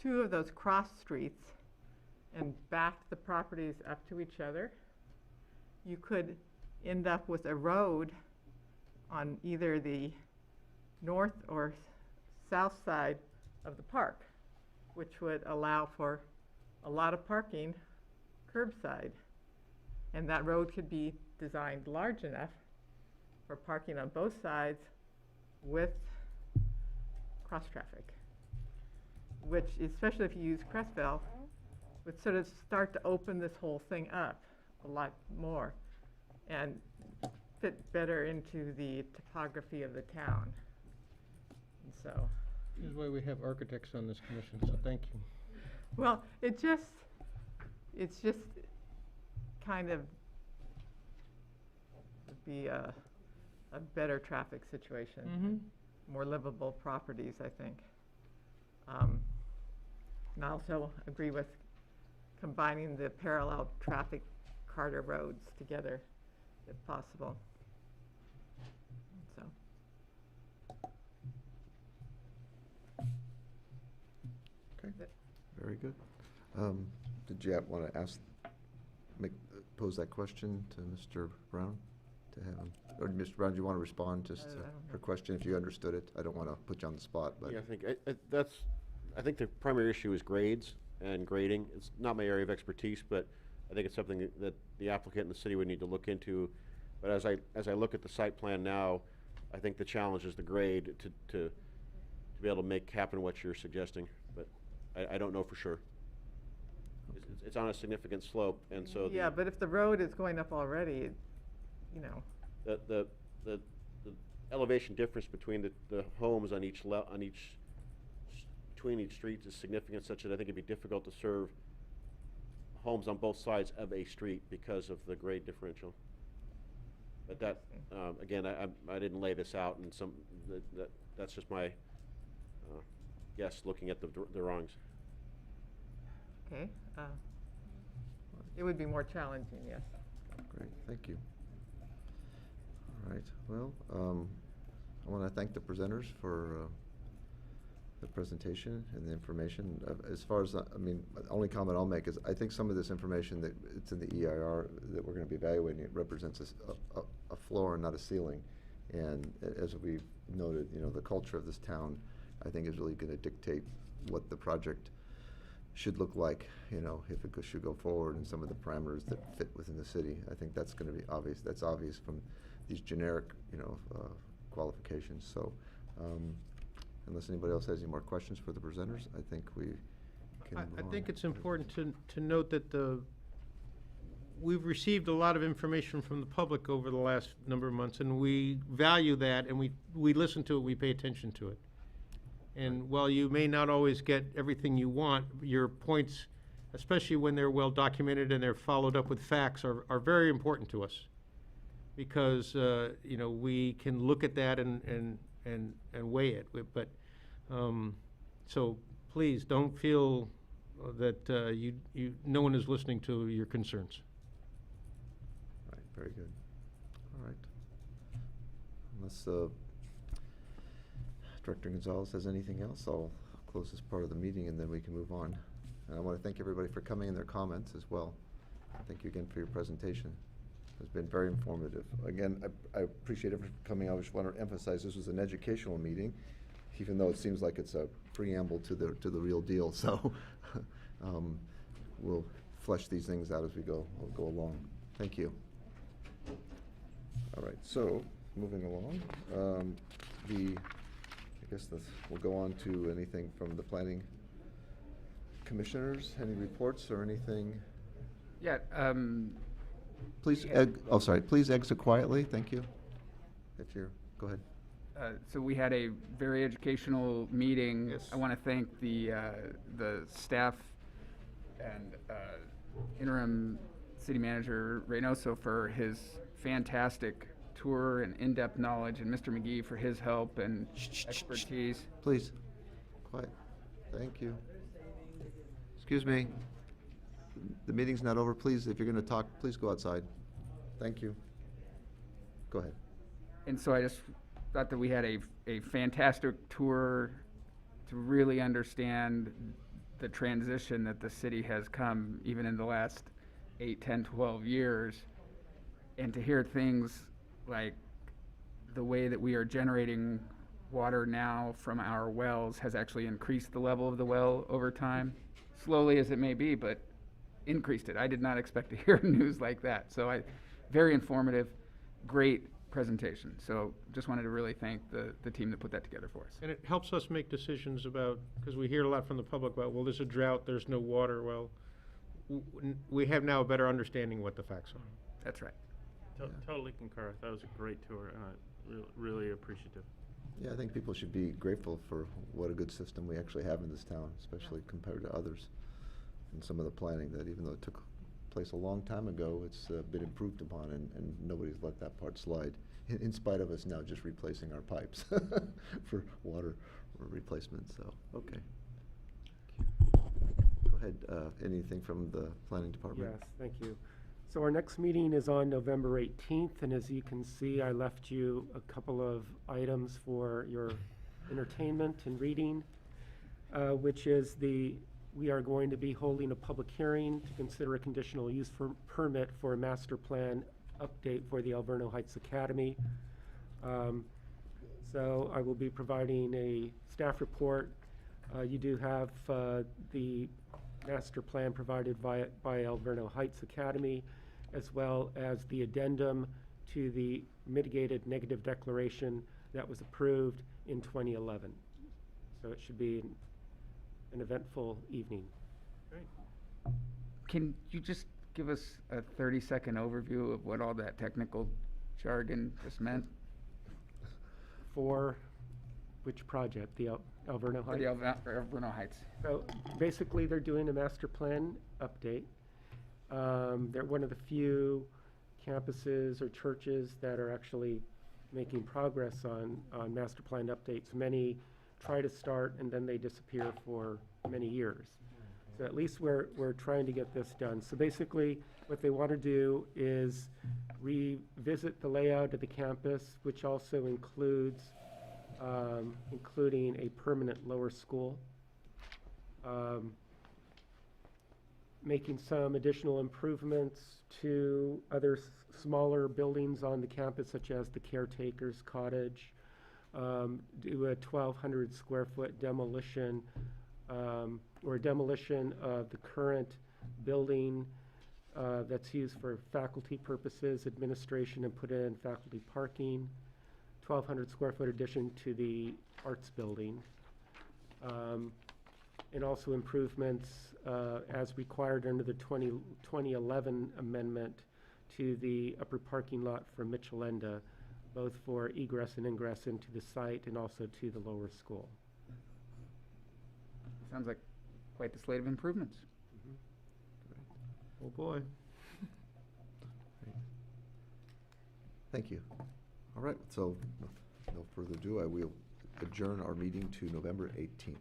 two of those cross streets and backed the properties up to each other, you could end up with a road on either the north or south side of the park, which would allow for a lot of parking curbside. And that road could be designed large enough for parking on both sides with cross traffic. which, especially if you use Crestville, would sort of start to open this whole thing up a lot more and fit better into the topography of the town. And so, This is why we have architects on this commission, so thank you. well, it's just kind of would be a better traffic situation, more livable properties, I think. And I also agree with combining the parallel traffic corridor roads together, if possible. So. Okay, very good. Did you want to pose that question to Mr. Brown? To have him, or Mr. Brown, do you want to respond just to her question if you understood it? I don't want to put you on the spot, but. Yeah, I think the primary issue is grades and grading. It's not my area of expertise, but I think it's something that the applicant and the city would need to look into. But as I look at the site plan now, I think the challenge is the grade to be able to make happen what you're suggesting, but I don't know for sure. It's on a significant slope, and so. Yeah, but if the road is going up already, you know. The elevation difference between the homes on between each street is significant, such that I think it'd be difficult to serve homes on both sides of a street because of the grade differential. But that, again, I didn't lay this out, and that's just my guess looking at the drawings. Okay. It would be more challenging, yes. Great, thank you. All right, well, I want to thank the presenters for the presentation and the information. As far as, the only comment I'll make is I think some of this information that it's in the EIR that we're going to be evaluating, it represents a floor and not a ceiling. And as we noted, the culture of this town, I think, is really going to dictate what the project should look like, if it should go forward, and some of the parameters that fit within the city. I think that's going to be obvious. That's obvious from these generic, qualifications. So, unless anybody else has any more questions for the presenters, I think we can move on. I think it's important to note that we've received a lot of information from the public over the last number of months, and we value that, and we listen to it, we pay attention to it. And while you may not always get everything you want, your points, especially when they're well documented and they're followed up with facts, are very important to us. Because, we can look at that and weigh it. But, so please don't feel that no one is listening to your concerns. All right, very good. All right. Unless Director Gonzalez has anything else, I'll close this part of the meeting and then we can move on. And I want to thank everybody for coming and their comments as well. Thank you again for your presentation. It's been very informative. Again, I appreciate everyone coming. I just want to emphasize this was an educational meeting, even though it seems like it's a preamble to the real deal. So we'll flesh these things out as we go along. Thank you. All right, so moving along, I guess we'll go on to anything from the planning commissioners. Any reports or anything? Yeah. Please, please exit quietly. Thank you. Go ahead. So we had a very educational meeting. Yes. I want to thank the staff and interim city manager Reynoso for his fantastic tour and in-depth knowledge, and Mr. McGee for his help and expertise. Please, quiet. Thank you. Excuse me. The meeting's not over. Please, if you're going to talk, please go outside. Thank you. Go ahead. And so I just thought that we had a fantastic tour to really understand the transition that the city has come even in the last 8, 10, 12 years, and to hear things like the way that we are generating water now from our wells has actually increased the level of the well over time, slowly as it may be, but increased it. I did not expect to hear news like that. So very informative, great presentation. So just wanted to really thank the team that put that together for us. And it helps us make decisions about, because we hear a lot from the public about, well, there's a drought, there's no water. Well, we have now a better understanding what the facts are. That's right. Totally concur. That was a great tour. Really appreciative. Yeah, I think people should be grateful for what a good system we actually have in this town, especially compared to others. And some of the planning that, even though it took place a long time ago, it's been improved upon, and nobody's let that part slide, in spite of us now just replacing our pipes for water replacement, so, okay. Go ahead, anything from the planning department? Yes, thank you. So our next meeting is on November 18th, and as you can see, I left you a couple of items for your entertainment and reading, which is we are going to be holding a public hearing to consider a conditional use permit for a master plan update for the Alberto Heights Academy. So I will be providing a staff report. You do have the master plan provided by Alberto Heights Academy, as well as the addendum to the mitigated negative declaration that was approved in 2011. So it should be an eventful evening. Great. Can you just give us a 30-second overview of what all that technical jargon just meant? For which project? The Alberto For Heights? the Alberto Heights. So basically, they're doing a master plan update. They're one of the few campuses or churches that are actually making progress on master plan updates. Many try to start and then they disappear for many years. So at least we're trying to get this done. So basically, what they want to do is revisit the layout of the campus, which also includes including a permanent lower school. Making some additional improvements to other smaller buildings on the campus, such as the caretaker's cottage, do a 1,200 square foot demolition, or demolition of the current building that's used for faculty purposes, administration, and put in faculty parking, 1,200 square foot addition to the arts building, and also improvements as required under the 2011 amendment to the upper parking lot for Mitchellenda, both for egress and ingress into the site and also to the lower school. Sounds like quite the slate of improvements. Oh, boy. Thank you. All right, so no further ado, I will adjourn our meeting to November 18th.